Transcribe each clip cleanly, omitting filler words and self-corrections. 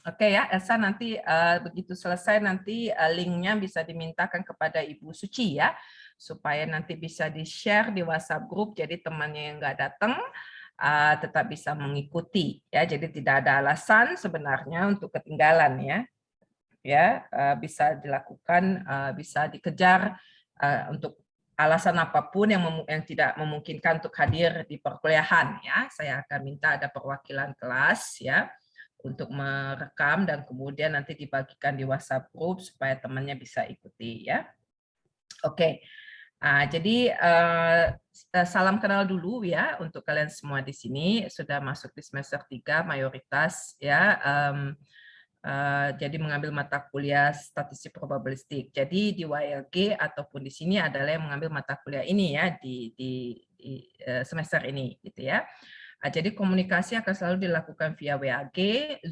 Oke ya, Elsa nanti begitu selesai nanti linknya bisa dimintakan kepada Ibu Suci ya, supaya nanti bisa di-share di WhatsApp group, jadi temannya yang nggak datang tetap bisa mengikuti ya. Jadi tidak ada alasan sebenarnya untuk ketinggalan ya. Ya bisa dilakukan, bisa dikejar untuk alasan apapun yang tidak memungkinkan untuk hadir di perkuliahan ya. Saya akan minta ada perwakilan kelas ya untuk merekam dan kemudian nanti dibagikan di WhatsApp group supaya temannya bisa ikuti ya. Oke. Jadi salam kenal dulu ya untuk kalian semua di sini, sudah masuk di semester 3 mayoritas ya. Jadi mengambil mata kuliah statistik probabilistik. Jadi di YLG ataupun di sini adalah yang mengambil mata kuliah ini ya di semester ini gitu ya. Jadi komunikasi akan selalu dilakukan via WAG,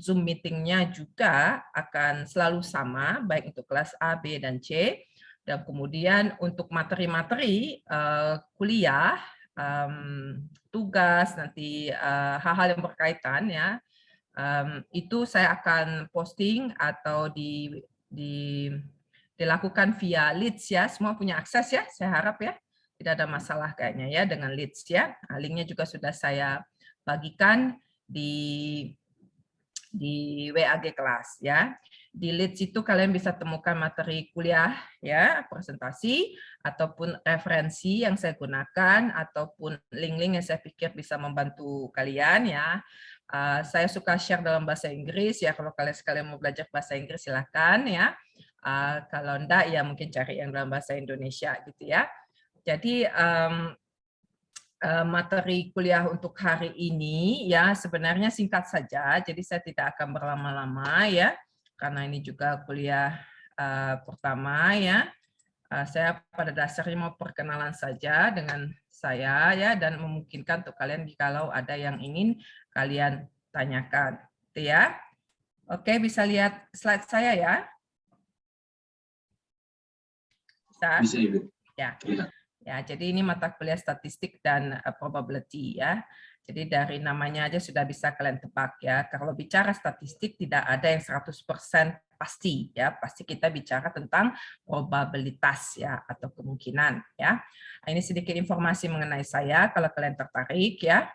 Zoom meetingnya juga akan selalu sama, baik untuk kelas A, B, dan C. Dan kemudian untuk materi-materi kuliah, tugas, nanti hal-hal yang berkaitan ya, itu saya akan posting atau dilakukan via Leads ya. Semua punya akses ya, saya harap ya. Tidak ada masalah kayaknya ya dengan Leads ya. Linknya juga sudah saya bagikan di WAG kelas ya. Di Leads itu kalian bisa temukan materi kuliah ya, presentasi ataupun referensi yang saya gunakan ataupun link-link yang saya pikir bisa membantu kalian ya. Saya suka share dalam bahasa Inggris ya, kalau kalian sekalian mau belajar bahasa Inggris silakan ya. Kalau enggak ya mungkin cari yang dalam bahasa Indonesia gitu ya. Jadi materi kuliah untuk hari ini ya sebenarnya singkat saja, jadi saya tidak akan berlama-lama ya, karena ini juga kuliah pertama ya. Saya pada dasarnya mau perkenalan saja dengan saya ya, dan memungkinkan untuk kalian jikalau ada yang ingin kalian tanyakan, gitu ya. Oke, bisa lihat slide saya ya? Bisa Ibu. Ya. Ya, jadi ini mata kuliah statistik dan probability ya. Jadi dari namanya aja sudah bisa kalian tebak ya. Kalau bicara statistik tidak ada yang 100% pasti ya. Pasti kita bicara tentang probabilitas ya atau kemungkinan ya. Nah, ini sedikit informasi mengenai saya kalau kalian tertarik ya.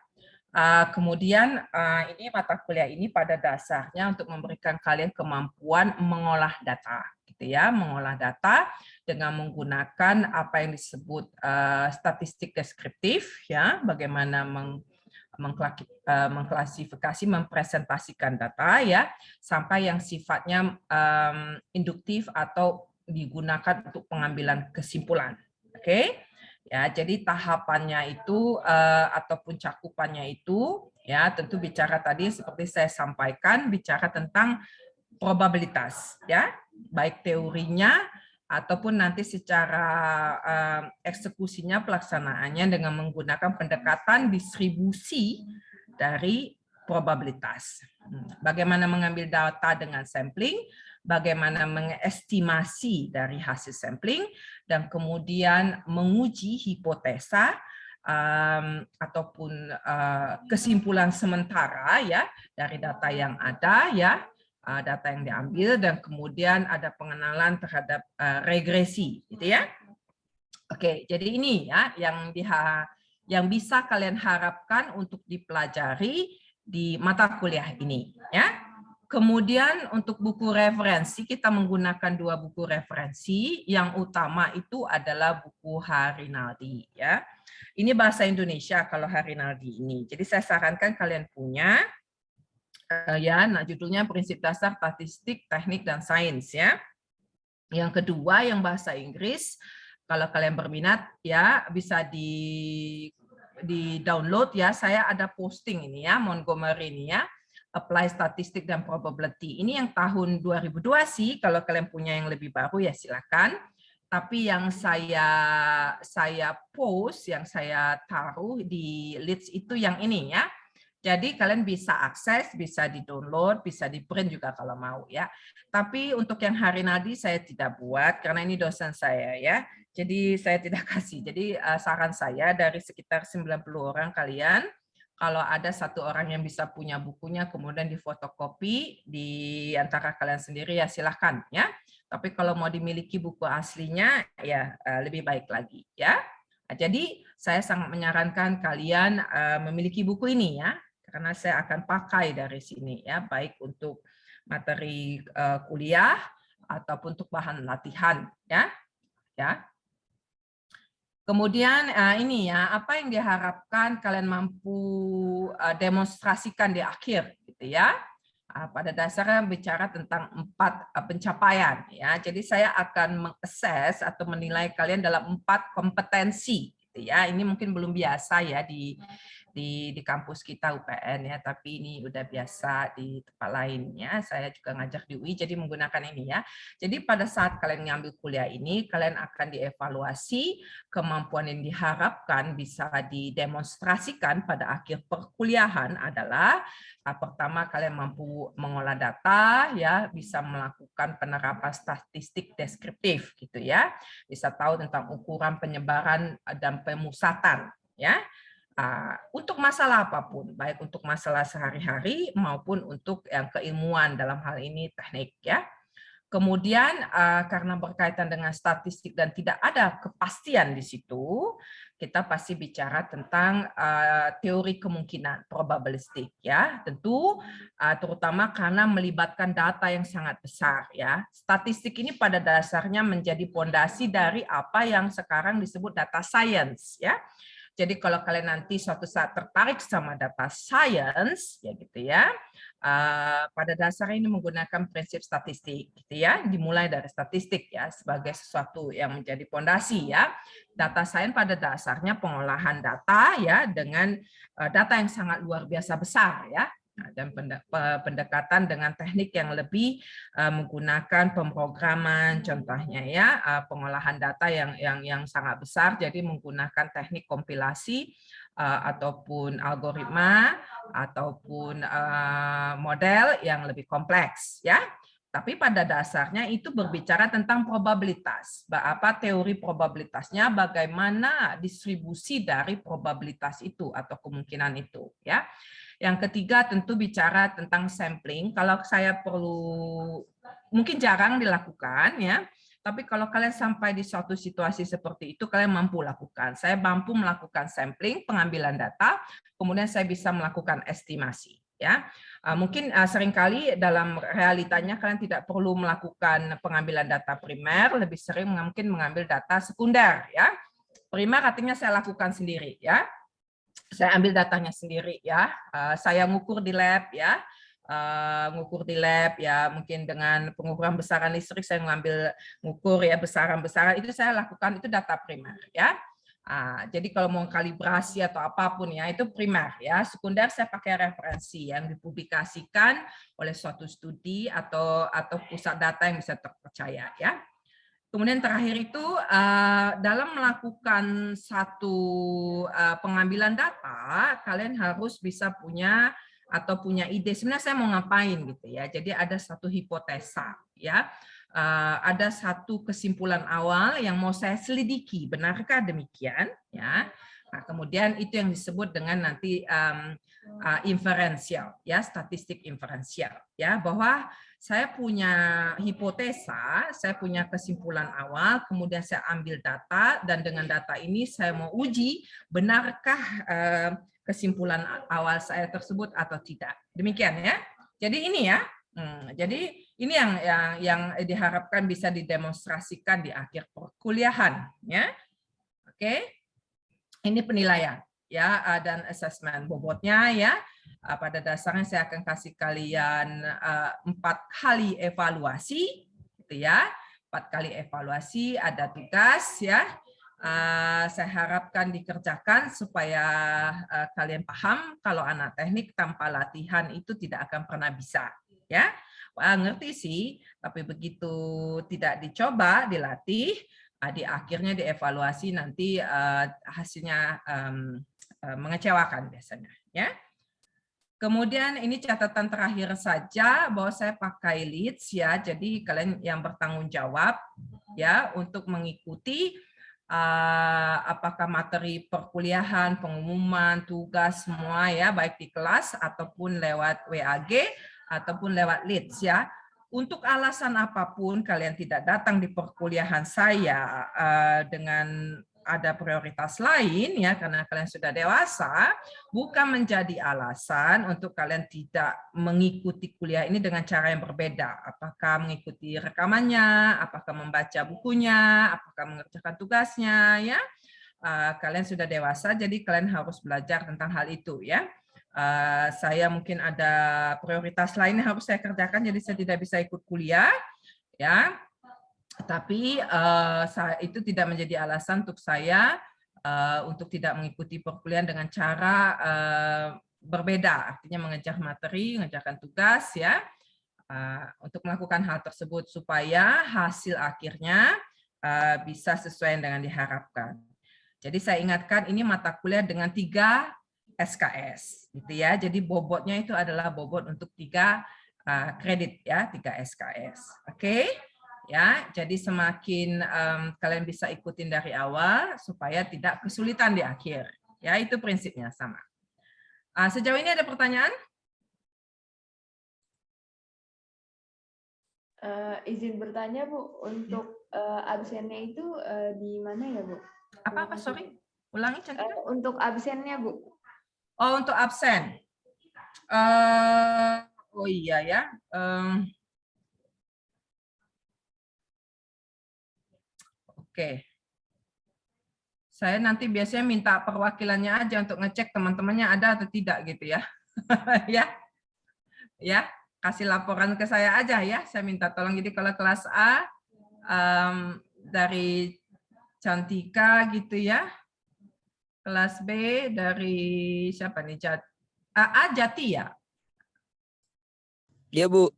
Kemudian ini mata kuliah ini pada dasarnya untuk memberikan kalian kemampuan mengolah data, gitu ya, mengolah data dengan menggunakan apa yang disebut statistik deskriptif, ya, bagaimana mengklasifikasi, mempresentasikan data, ya, sampai yang sifatnya induktif atau digunakan untuk pengambilan kesimpulan, oke? Ya, jadi tahapannya itu ataupun cakupannya itu ya tentu bicara tadi seperti saya sampaikan bicara tentang probabilitas ya, baik teorinya ataupun nanti secara eksekusinya pelaksanaannya dengan menggunakan pendekatan distribusi dari probabilitas. Bagaimana mengambil data dengan sampling, bagaimana mengestimasi dari hasil sampling, dan kemudian menguji hipotesa ataupun kesimpulan sementara ya dari data yang ada ya, data yang diambil, dan kemudian ada pengenalan terhadap regresi gitu ya. Oke, jadi ini ya yang bisa kalian harapkan untuk dipelajari di mata kuliah ini ya. Kemudian untuk buku referensi kita menggunakan 2 buku referensi. Yang utama itu adalah buku Harinaldi ya. Ini bahasa Indonesia kalau Harinaldi ini. Jadi saya sarankan kalian punya ya. Nah, judulnya Prinsip Dasar Statistik, Teknik dan Sains ya. Yang kedua yang bahasa Inggris, kalau kalian berminat ya bisa di download ya. Saya ada posting ini ya, Montgomery ini ya. Apply Statistik dan Probability. Ini yang tahun 2002 sih, kalau kalian punya yang lebih baru ya silakan. Tapi yang saya post, yang saya taruh di Leads itu yang ini ya. Jadi kalian bisa akses, bisa di-download, bisa di-print juga kalau mau ya. Tapi untuk yang Harinaldi saya tidak buat karena ini dosen saya ya. Jadi saya tidak kasih. Jadi saran saya dari sekitar 90 orang kalian, Kalau ada satu orang yang bisa punya bukunya, kemudian difotokopi di antara kalian sendiri, ya silahkan ya. Tapi kalau mau dimiliki buku aslinya, ya lebih baik lagi ya. Nah, jadi saya sangat menyarankan kalian memiliki buku ini ya, karena saya akan pakai dari sini ya, baik untuk materi kuliah ataupun untuk bahan latihan ya. Ya. Kemudian ini ya, apa yang diharapkan kalian mampu demonstrasikan di akhir gitu ya. Pada dasarnya bicara tentang 4 pencapaian ya. Jadi saya akan mengakses atau menilai kalian dalam 4 kompetensi gitu ya. Ini mungkin belum biasa ya di kampus kita UPN ya, tapi ini udah biasa di tempat lainnya. Saya juga ngajar di UI, jadi menggunakan ini ya. Jadi pada saat kalian ngambil kuliah ini, kalian akan dievaluasi kemampuan yang diharapkan bisa didemonstrasikan pada akhir perkuliahan adalah pertama kalian mampu mengolah data ya, bisa melakukan penerapan statistik deskriptif gitu ya, bisa tahu tentang ukuran penyebaran dan pemusatan ya. Untuk masalah apapun, baik untuk masalah sehari-hari maupun untuk yang keilmuan dalam hal ini teknik ya. Kemudian karena berkaitan dengan statistik dan tidak ada kepastian di situ, kita pasti bicara tentang teori kemungkinan probabilistik ya. Tentu terutama karena melibatkan data yang sangat besar ya. Statistik ini pada dasarnya menjadi pondasi dari apa yang sekarang disebut data science ya. Jadi kalau kalian nanti suatu saat tertarik sama data science, ya gitu ya, pada dasarnya ini menggunakan prinsip statistik, gitu ya, dimulai dari statistik ya sebagai sesuatu yang menjadi pondasi ya. Data science pada dasarnya pengolahan data ya dengan data yang sangat luar biasa besar ya. Dan pendekatan dengan teknik yang lebih menggunakan pemrograman, contohnya ya pengolahan data yang sangat besar, jadi menggunakan teknik kompilasi ataupun algoritma ataupun model yang lebih kompleks ya. Tapi pada dasarnya itu berbicara tentang probabilitas. Apa teori probabilitasnya, bagaimana distribusi dari probabilitas itu atau kemungkinan itu ya. Yang ketiga tentu bicara tentang sampling. Kalau saya perlu, mungkin jarang dilakukan ya, tapi kalau kalian sampai di suatu situasi seperti itu, kalian mampu lakukan. Saya mampu melakukan sampling, pengambilan data, kemudian saya bisa melakukan estimasi. Ya, mungkin seringkali dalam realitanya kalian tidak perlu melakukan pengambilan data primer, lebih sering mungkin mengambil data sekunder. Ya, primer artinya saya lakukan sendiri. Ya. Saya ambil datanya sendiri ya, saya ngukur di lab ya, mungkin dengan pengukuran besaran listrik saya ngukur ya besaran-besaran itu saya lakukan, itu data primer ya. Jadi kalau mau kalibrasi atau apapun ya itu primer ya. Sekunder saya pakai referensi yang dipublikasikan oleh suatu studi atau pusat data yang bisa terpercaya ya. Kemudian terakhir itu dalam melakukan satu pengambilan data, kalian harus bisa punya ide sebenarnya saya mau ngapain gitu ya. Jadi ada satu hipotesa ya. Ada satu kesimpulan awal yang mau saya selidiki, benarkah demikian ya. Nah, kemudian itu yang disebut dengan nanti inferensial ya, statistik inferensial ya, bahwa saya punya hipotesa, saya punya kesimpulan awal, kemudian saya ambil data, dan dengan data ini saya mau uji benarkah kesimpulan awal saya tersebut atau tidak. Demikian ya. Jadi ini ya. Jadi ini yang diharapkan bisa didemonstrasikan di akhir perkuliahan. Ya. Oke. Ini penilaian ya dan assessment bobotnya ya. Pada dasarnya saya akan kasih kalian 4 kali evaluasi gitu ya. 4 kali evaluasi, ada tugas ya. Saya harapkan dikerjakan supaya kalian paham kalau anak teknik tanpa latihan itu tidak akan pernah bisa ya. Wah, ngerti sih, tapi begitu tidak dicoba, dilatih, di akhirnya dievaluasi nanti hasilnya mengecewakan biasanya ya. Kemudian ini catatan terakhir saja bahwa saya pakai leads ya, jadi kalian yang bertanggung jawab ya untuk mengikuti apakah materi perkuliahan, pengumuman, tugas semua ya, baik di kelas ataupun lewat WAG ataupun lewat Leads ya. Untuk alasan apapun kalian tidak datang di perkuliahan saya dengan ada prioritas lain ya, karena kalian sudah dewasa, bukan menjadi alasan untuk kalian tidak mengikuti kuliah ini dengan cara yang berbeda. Apakah mengikuti rekamannya, apakah membaca bukunya, apakah mengerjakan tugasnya ya. Kalian sudah dewasa, jadi kalian harus belajar tentang hal itu ya. Saya mungkin ada prioritas lain yang harus saya kerjakan, jadi saya tidak bisa ikut kuliah ya. Tapi itu tidak menjadi alasan untuk saya untuk tidak mengikuti perkuliahan dengan cara berbeda, artinya mengejar materi, mengerjakan tugas ya, untuk melakukan hal tersebut supaya hasil akhirnya bisa sesuai dengan diharapkan. Jadi saya ingatkan ini mata kuliah dengan 3 SKS, gitu ya. Jadi bobotnya itu adalah bobot untuk 3 kredit ya, 3 SKS. Oke? Ya, jadi semakin kalian bisa ikutin dari awal supaya tidak kesulitan di akhir. Ya, itu prinsipnya sama. Sejauh ini ada pertanyaan? Izin bertanya Bu, untuk absennya itu di mana ya Bu? Apa sorry? Ulangi Cantika. Untuk absennya Bu. Oh, untuk absen. Oh iya ya. Oke. Saya nanti biasanya minta perwakilannya aja untuk ngecek teman-temannya ada atau tidak gitu ya. Ya. Ya, kasih laporan ke saya aja ya. Saya minta tolong. Jadi kalau kelas A dari Cantika gitu ya. Kelas B dari siapa nih? Jati ya? Iya, Bu.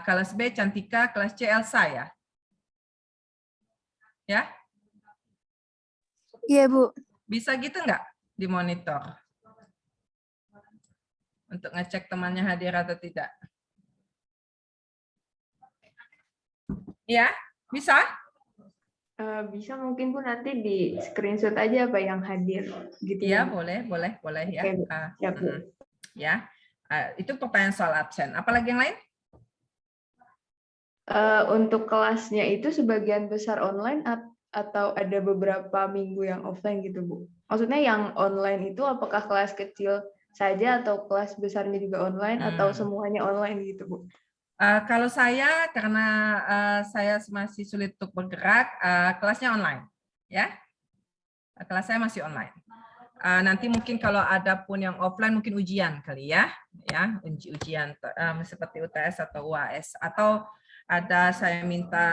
Kelas B Cantika, kelas C Elsa ya? Ya? Iya, Bu. Bisa gitu nggak di monitor? Untuk ngecek temannya hadir atau tidak? Ya, bisa? Bisa mungkin Bu nanti di screenshot aja apa yang hadir gitu Ya, ya. boleh ya. Oke, siap, Bu. Ya, itu pertanyaan soal absen. Apalagi yang lain? Untuk kelasnya itu sebagian besar online atau ada beberapa minggu yang offline gitu Bu? Maksudnya yang online itu apakah kelas kecil saja atau kelas besarnya juga online atau semuanya online gitu Bu? Kalau saya karena saya masih sulit untuk bergerak, kelasnya online, ya. Kelas saya masih online. Nanti mungkin kalau ada pun yang offline mungkin ujian kali ya, ujian seperti UTS atau UAS atau ada saya minta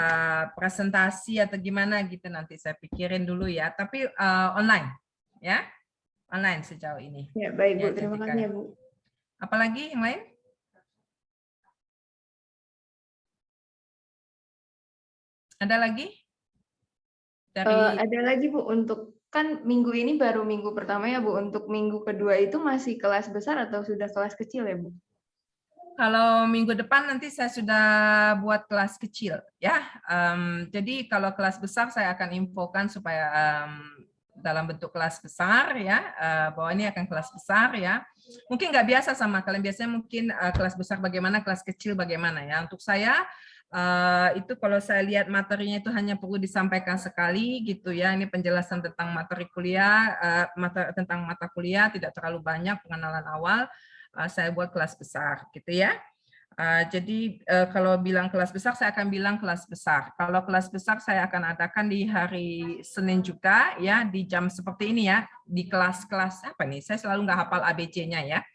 presentasi atau gimana gitu nanti saya pikirin dulu ya. Tapi online, ya, online sejauh ini. Ya baik Bu, ya, terima kasih ya Bu. Apalagi yang lain? Ada lagi? Ada lagi Bu, untuk kan minggu ini baru minggu pertama ya Bu, untuk minggu kedua itu masih kelas besar atau sudah kelas kecil ya Bu? Kalau minggu depan nanti saya sudah buat kelas kecil ya. Jadi kalau kelas besar saya akan infokan supaya dalam bentuk kelas besar ya, bahwa ini akan kelas besar ya. Mungkin nggak biasa sama kalian, biasanya mungkin kelas besar bagaimana, kelas kecil bagaimana ya. Untuk saya itu kalau saya lihat materinya itu hanya perlu disampaikan sekali gitu ya. Ini penjelasan tentang materi kuliah, tentang mata kuliah, tidak terlalu banyak, pengenalan awal. Saya buat kelas besar gitu ya. Jadi kalau bilang kelas besar saya akan bilang kelas besar. Kalau kelas besar saya akan adakan di hari Senin juga ya, di jam seperti ini ya, di kelas-kelas apa nih? Saya selalu nggak hafal ABC-nya ya.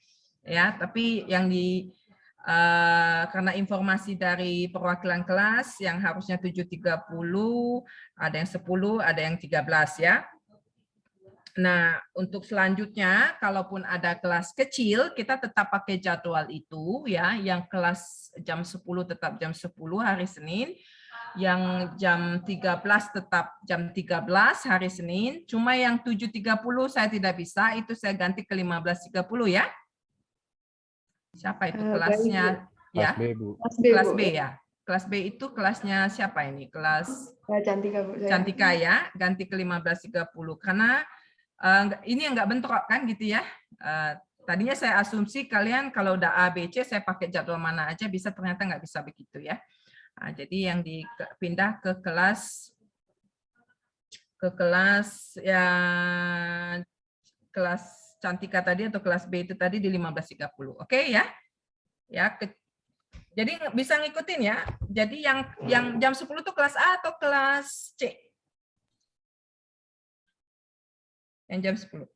Ya, tapi yang di karena informasi dari perwakilan kelas yang harusnya 7.30, ada yang 10, ada yang 13 ya. Nah, untuk selanjutnya, kalaupun ada kelas kecil, kita tetap pakai jadwal itu, ya. Yang kelas jam 10 tetap jam 10 hari Senin, yang jam 13 tetap jam 13 hari Senin, cuma yang 7.30 saya tidak bisa, itu saya ganti ke 15.30 ya. Siapa itu kelasnya? Ya, Kelas B, Bu. Kelas B ya. Kelas B itu kelasnya siapa ini? Kelas Cantika, Bu. Saya. Cantika ya, ganti ke 15.30 karena ini yang nggak bentrok kan gitu ya. Tadinya saya asumsi kalian kalau udah A, B, C saya pakai jadwal mana aja bisa, ternyata nggak bisa begitu ya. Jadi yang dipindah ke kelas ya, kelas Cantika tadi atau kelas B itu tadi di 15.30. Oke ya. Ya, jadi bisa ngikutin ya. Jadi yang jam 10 itu kelas A atau kelas C? Yang jam 10.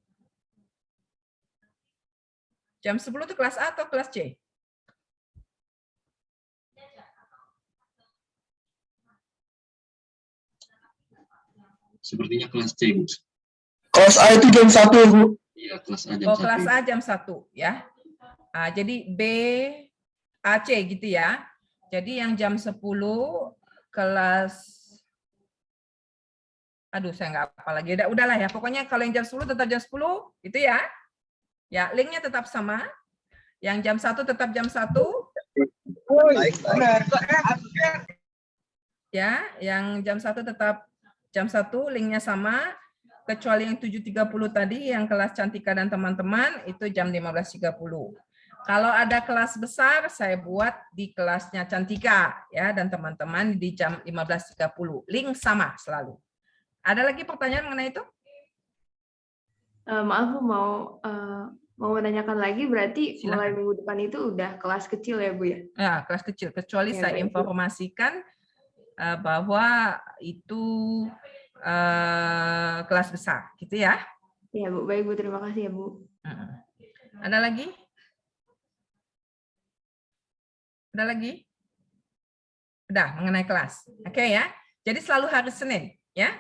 Jam 10 itu kelas A atau kelas C? Sepertinya kelas C, Bu. Kelas A itu jam 1, Bu. Iya, kelas A jam 1. Kelas A jam 1 ya. Jadi B, A, C gitu ya. Jadi yang jam 10 kelas, aduh saya nggak apa lagi. Udahlah ya, pokoknya kalau yang jam 10 tetap jam 10 itu ya. Ya, linknya tetap sama. Yang jam 1 tetap jam 1. Ya, yang jam 1 tetap jam 1, linknya sama. Kecuali yang 7.30 tadi, yang kelas Cantika dan teman-teman, itu jam 15.30. Kalau ada kelas besar, saya buat di kelasnya Cantika ya dan teman-teman di jam 15.30. Link sama selalu. Ada lagi pertanyaan mengenai itu? Maaf, Bu, mau menanyakan lagi, berarti Silakan. mulai minggu depan itu udah kelas kecil ya, Bu ya? Ya, kelas kecil. Kecuali Ya, saya baik, Bu. informasikan bahwa itu kelas besar, gitu ya. Ya, Bu. Baik, Bu. Terima kasih ya, Bu. Ada lagi? Ada lagi? Udah, mengenai kelas. Oke ya. Jadi selalu hari Senin, ya.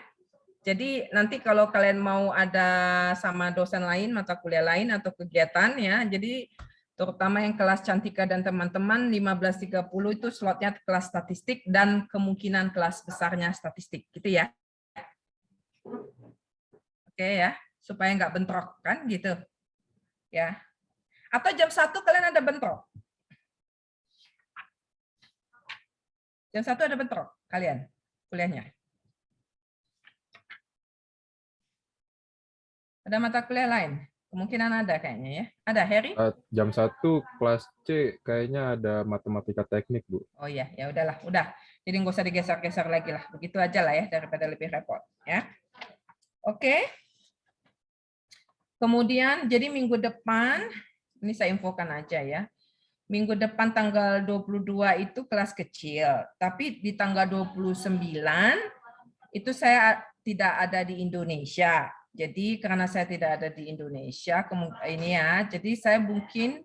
Jadi nanti kalau kalian mau ada sama dosen lain, mata kuliah lain atau kegiatan ya, jadi terutama yang kelas Cantika dan teman-teman 15.30 itu slotnya kelas statistik dan kemungkinan kelas besarnya statistik, gitu ya. Oke ya, supaya nggak bentrok kan gitu. Ya. Atau jam 1 kalian ada bentrok? Jam 1 ada bentrok kalian kuliahnya? Ada mata kuliah lain? Kemungkinan ada kayaknya ya. Ada, Heri? Jam 1 kelas C kayaknya ada matematika teknik, Bu. Oh iya, ya udahlah, udah. Jadi nggak usah digeser-geser lagi lah. Begitu aja lah ya, daripada lebih repot. Ya. Oke. Kemudian, jadi minggu depan, ini saya infokan aja ya. Minggu depan tanggal 22 itu kelas kecil. Tapi di tanggal 29, itu saya tidak ada di Indonesia. Jadi karena saya tidak ada di Indonesia, ini ya, jadi saya mungkin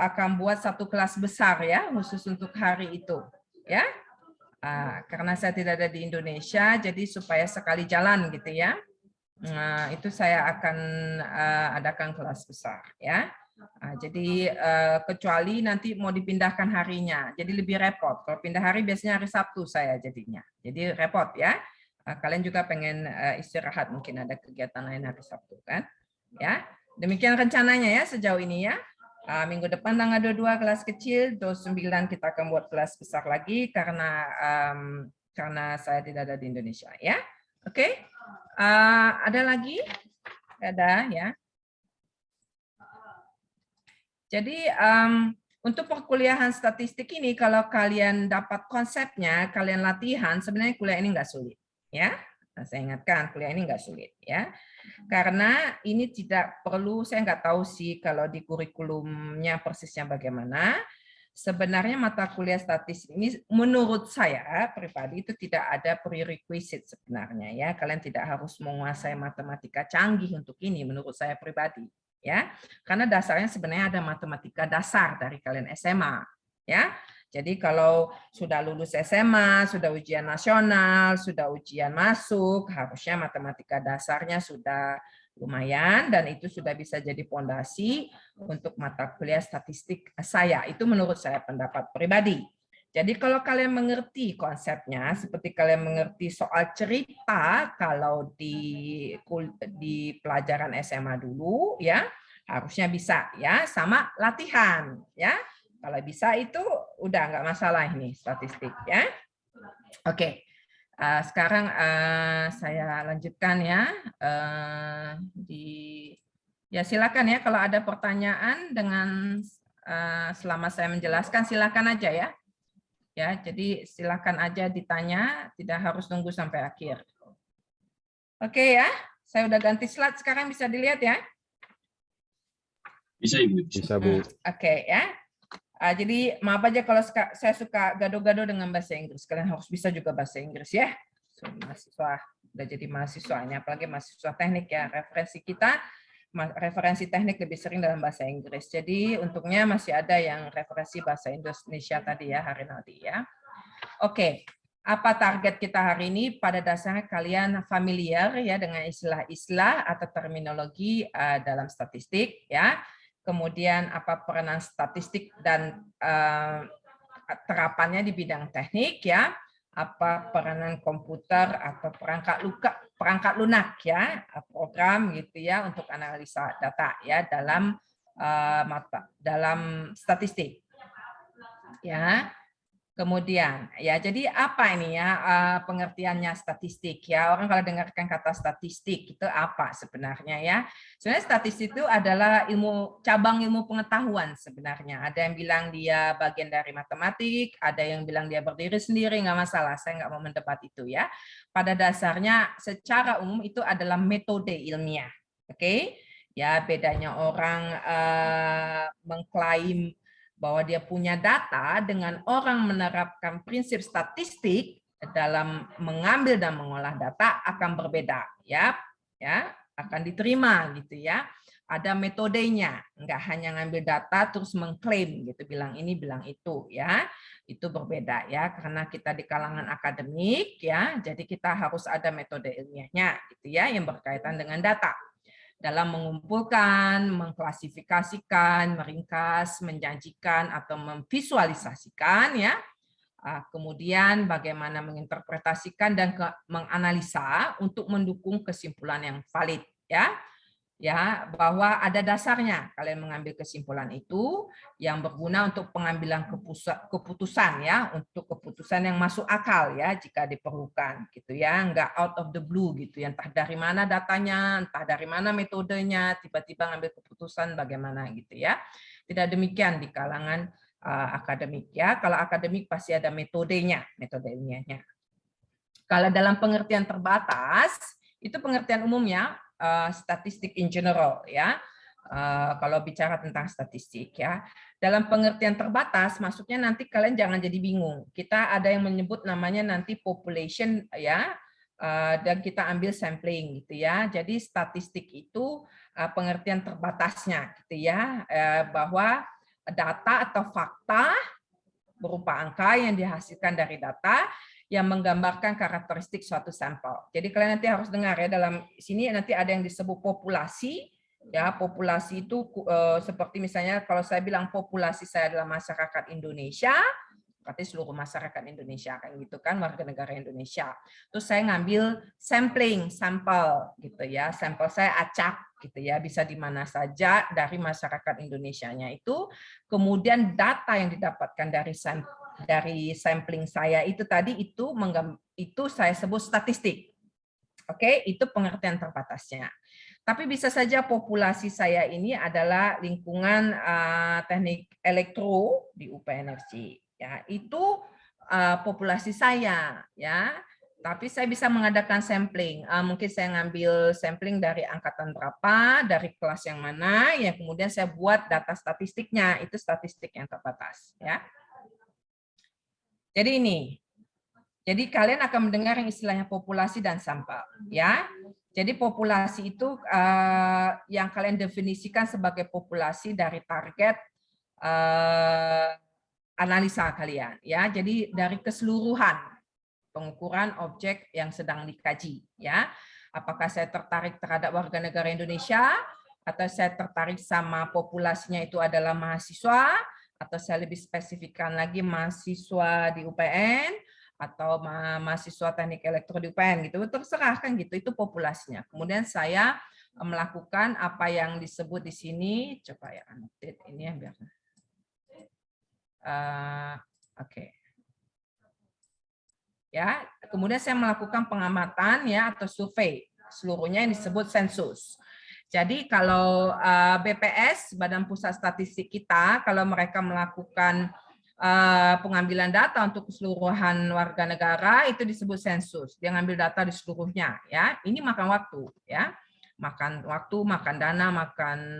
akan buat satu kelas besar ya, khusus untuk hari itu, ya. Karena saya tidak ada di Indonesia, jadi supaya sekali jalan gitu ya. Nah, itu saya akan adakan kelas besar ya. Jadi kecuali nanti mau dipindahkan harinya, jadi lebih repot. Kalau pindah hari biasanya hari Sabtu saya jadinya, jadi repot ya. Kalian juga pengen istirahat, mungkin ada kegiatan lain hari Sabtu kan? Ya, demikian rencananya ya sejauh ini ya. Minggu depan tanggal 22 kelas kecil, 29 kita akan buat kelas besar lagi karena saya tidak ada di Indonesia ya. Oke, ada lagi? Ada ya. Jadi untuk perkuliahan statistik ini, kalau kalian dapat konsepnya, kalian latihan, sebenarnya kuliah ini nggak sulit, ya. Nah, saya ingatkan kuliah ini nggak sulit, ya. Karena ini tidak perlu, saya nggak tahu sih kalau di kurikulumnya persisnya bagaimana. Sebenarnya mata kuliah statistik ini, menurut saya pribadi itu tidak ada prerequisite sebenarnya, ya. Kalian tidak harus menguasai matematika canggih untuk ini, menurut saya pribadi. Ya, karena dasarnya sebenarnya ada matematika dasar dari kalian SMA, ya. Jadi kalau sudah lulus SMA, sudah ujian nasional, sudah ujian masuk, harusnya matematika dasarnya sudah lumayan dan itu sudah bisa jadi fondasi untuk mata kuliah statistik saya. Itu menurut saya pendapat pribadi. Jadi kalau kalian mengerti konsepnya, seperti kalian mengerti soal cerita kalau di pelajaran SMA dulu, ya harusnya bisa ya, sama latihan ya. Kalau bisa itu udah nggak masalah ini statistik ya. Oke. Sekarang saya lanjutkan ya. Ya silakan ya kalau ada pertanyaan dengan selama saya menjelaskan silakan aja ya. Ya, jadi silakan aja ditanya, tidak harus tunggu sampai akhir. Oke ya, saya udah ganti slide sekarang bisa dilihat ya. Bisa Ibu. Bisa, Bu. Oke ya. Jadi maaf aja kalau saya suka gado-gado dengan bahasa Inggris. Kalian harus bisa juga bahasa Inggris ya. So, mahasiswa udah jadi mahasiswa ini, apalagi mahasiswa teknik ya. Referensi teknik lebih sering dalam bahasa Inggris. Jadi untungnya masih ada yang referensi bahasa Indonesia tadi ya, Harinaldi ya. Oke, apa target kita hari ini? Pada dasarnya kalian familiar ya dengan istilah-istilah atau terminologi dalam statistik ya. Kemudian apa peranan statistik dan terapannya di bidang teknik ya. Apa peranan komputer atau perangkat lunak ya, program gitu ya untuk analisa data ya dalam statistik ya. Kemudian ya, jadi apa ini ya pengertiannya statistik ya? Orang kalau dengarkan kata statistik itu apa sebenarnya ya? Sebenarnya statistik itu adalah cabang ilmu pengetahuan sebenarnya. Ada yang bilang dia bagian dari matematik, ada yang bilang dia berdiri sendiri, nggak masalah. Saya nggak mau mendebat itu ya. Pada dasarnya secara umum itu adalah metode ilmiah. Oke? Ya, bedanya orang mengklaim bahwa dia punya data dengan orang menerapkan prinsip statistik dalam mengambil dan mengolah data akan berbeda ya akan diterima gitu ya, ada metodenya, nggak hanya ngambil data terus mengklaim gitu, bilang ini bilang itu ya, itu berbeda ya, karena kita di kalangan akademik ya, jadi kita harus ada metode ilmiahnya gitu ya yang berkaitan dengan data dalam mengumpulkan, mengklasifikasikan, meringkas, menjanjikan atau memvisualisasikan ya. Kemudian bagaimana menginterpretasikan dan menganalisa untuk mendukung kesimpulan yang valid ya. Ya, bahwa ada dasarnya kalian mengambil kesimpulan itu yang berguna untuk pengambilan keputusan ya, untuk keputusan yang masuk akal ya jika diperlukan gitu ya, enggak out of the blue gitu ya, entah dari mana datanya, entah dari mana metodenya, tiba-tiba ngambil keputusan bagaimana gitu ya. Tidak demikian di kalangan akademik ya. Kalau akademik pasti ada metodenya, metode ilmiahnya. Kalau dalam pengertian terbatas, itu pengertian umumnya statistik in general ya. Kalau bicara tentang statistik ya, dalam pengertian terbatas maksudnya nanti kalian jangan jadi bingung. Kita ada yang menyebut namanya nanti population ya, dan kita ambil sampling gitu ya. Jadi statistik itu pengertian terbatasnya gitu ya, bahwa data atau fakta berupa angka yang dihasilkan dari data yang menggambarkan karakteristik suatu sampel. Jadi kalian nanti harus dengar ya, dalam sini nanti ada yang disebut populasi. Ya, populasi itu seperti misalnya kalau saya bilang populasi saya adalah masyarakat Indonesia, berarti seluruh masyarakat Indonesia kan gitu kan, warga negara Indonesia. Terus saya ngambil sampling, sampel gitu ya. Sampel saya acak gitu ya, bisa di mana saja dari masyarakat Indonesianya itu. Kemudian data yang didapatkan dari sampling saya itu tadi itu saya sebut statistik. Oke, itu pengertian terbatasnya. Tapi bisa saja populasi saya ini adalah lingkungan teknik elektro di UPNRJ. Ya, itu populasi saya ya. Tapi saya bisa mengadakan sampling. Mungkin saya ngambil sampling dari angkatan berapa, dari kelas yang mana, ya kemudian saya buat data statistiknya. Itu statistik yang terbatas ya. Jadi ini. Jadi kalian akan mendengar yang istilahnya populasi dan sampel, ya. Jadi populasi itu yang kalian definisikan sebagai populasi dari target analisa kalian, ya. Jadi dari keseluruhan pengukuran objek yang sedang dikaji, ya. Apakah saya tertarik terhadap warga negara Indonesia, atau saya tertarik sama populasinya itu adalah mahasiswa, atau saya lebih spesifikkan lagi mahasiswa di UPN, atau mahasiswa teknik elektro di UPN gitu, terserah kan gitu, itu populasinya. Kemudian saya melakukan apa yang disebut di sini, coba ya update ini ya biar Oke. Ya, kemudian saya melakukan pengamatan ya atau survei. Seluruhnya yang disebut sensus. Jadi kalau BPS, Badan Pusat Statistik kita, kalau mereka melakukan pengambilan data untuk keseluruhan warga negara itu disebut sensus. Dia ngambil data di seluruhnya ya. Ini makan waktu ya. Makan waktu, makan dana,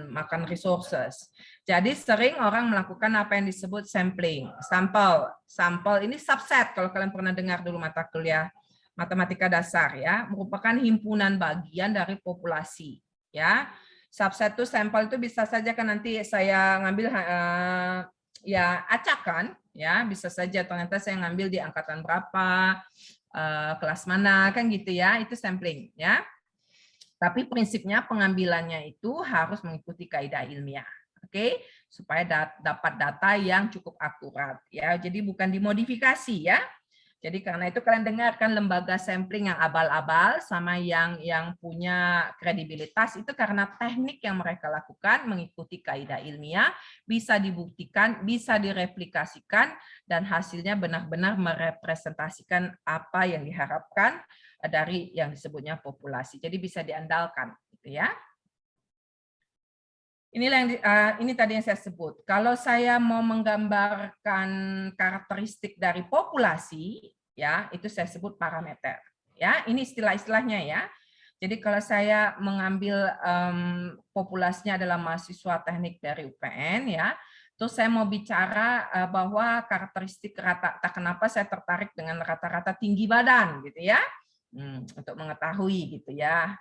makan resources. Jadi sering orang melakukan apa yang disebut sampling, sampel ini subset kalau kalian pernah dengar dulu mata kuliah matematika dasar ya, merupakan himpunan bagian dari populasi ya. Subset itu sampel itu bisa saja kan nanti saya ngambil ya acakan ya, bisa saja ternyata saya ngambil di angkatan berapa, kelas mana kan gitu ya, itu sampling ya. Tapi prinsipnya pengambilannya itu harus mengikuti kaidah ilmiah, oke? Supaya dapat data yang cukup akurat, ya. Jadi bukan dimodifikasi, ya. Jadi karena itu kalian dengarkan lembaga sampling yang abal-abal sama yang punya kredibilitas itu karena teknik yang mereka lakukan mengikuti kaidah ilmiah, bisa dibuktikan, bisa direplikasikan, dan hasilnya benar-benar merepresentasikan apa yang diharapkan dari yang disebutnya populasi. Jadi bisa diandalkan, gitu ya. Inilah yang ini tadi yang saya sebut. Kalau saya mau menggambarkan karakteristik dari populasi, ya itu saya sebut parameter. Ya, ini istilah-istilahnya ya. Jadi kalau saya mengambil populasinya adalah mahasiswa teknik dari UPN, ya, terus saya mau bicara bahwa karakteristik rata. Kenapa saya tertarik dengan rata-rata tinggi badan, gitu ya? Untuk mengetahui gitu ya,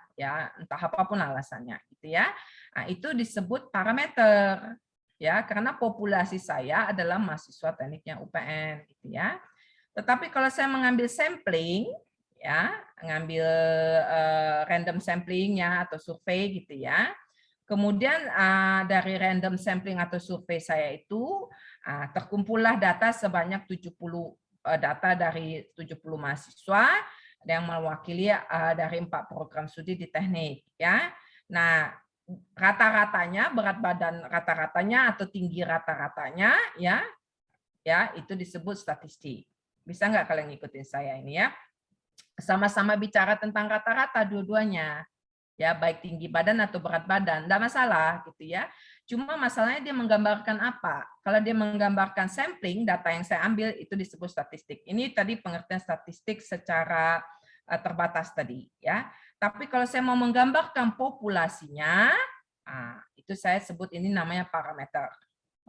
entah apapun alasannya gitu ya. Nah, itu disebut parameter ya, karena populasi saya adalah mahasiswa tekniknya UPN gitu ya. Tetapi kalau saya mengambil sampling ya, ngambil random samplingnya atau survei gitu ya. Kemudian dari random sampling atau survei saya itu terkumpullah data sebanyak 70 data dari 70 mahasiswa yang mewakili dari 4 program studi di teknik ya. Nah, rata-ratanya, berat badan rata-ratanya atau tinggi rata-ratanya ya itu disebut statistik. Bisa nggak kalian ngikutin saya ini ya? Sama-sama bicara tentang rata-rata dua-duanya. Ya, baik tinggi badan atau berat badan, enggak masalah gitu ya. Cuma masalahnya dia menggambarkan apa? Kalau dia menggambarkan sampling, data yang saya ambil itu disebut statistik. Ini tadi pengertian statistik secara terbatas tadi ya. Tapi kalau saya mau menggambarkan populasinya, itu saya sebut ini namanya parameter.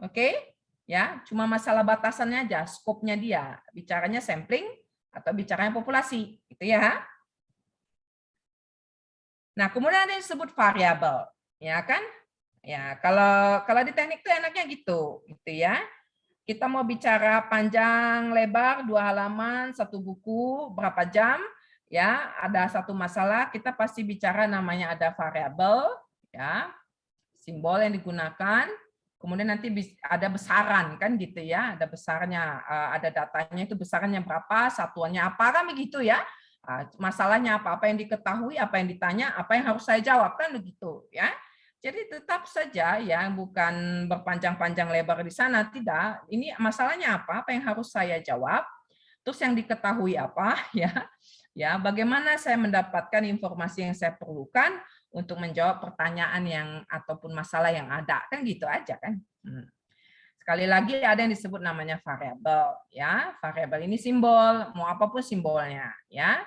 Oke? Ya, cuma masalah batasannya aja, skopnya dia. Bicaranya sampling atau bicaranya populasi, gitu ya. Nah, kemudian ada yang disebut variabel, ya kan? Ya, kalau di teknik itu enaknya gitu ya. Kita mau bicara panjang lebar 2 halaman, 1 buku, berapa jam, ya, ada satu masalah, kita pasti bicara namanya ada variabel, ya, simbol yang digunakan, kemudian nanti ada besaran kan gitu ya, ada besarnya, ada datanya itu besarnya berapa, satuannya apa kan begitu ya. Masalahnya apa yang diketahui, apa yang ditanya, apa yang harus saya jawab kan begitu ya. Jadi tetap saja ya, bukan berpanjang-panjang lebar di sana, tidak. Ini masalahnya apa yang harus saya jawab, terus yang diketahui apa ya, bagaimana saya mendapatkan informasi yang saya perlukan untuk menjawab pertanyaan yang ataupun masalah yang ada, kan gitu aja kan. Sekali lagi ada yang disebut namanya variabel ya. Variabel ini simbol, mau apapun simbolnya ya.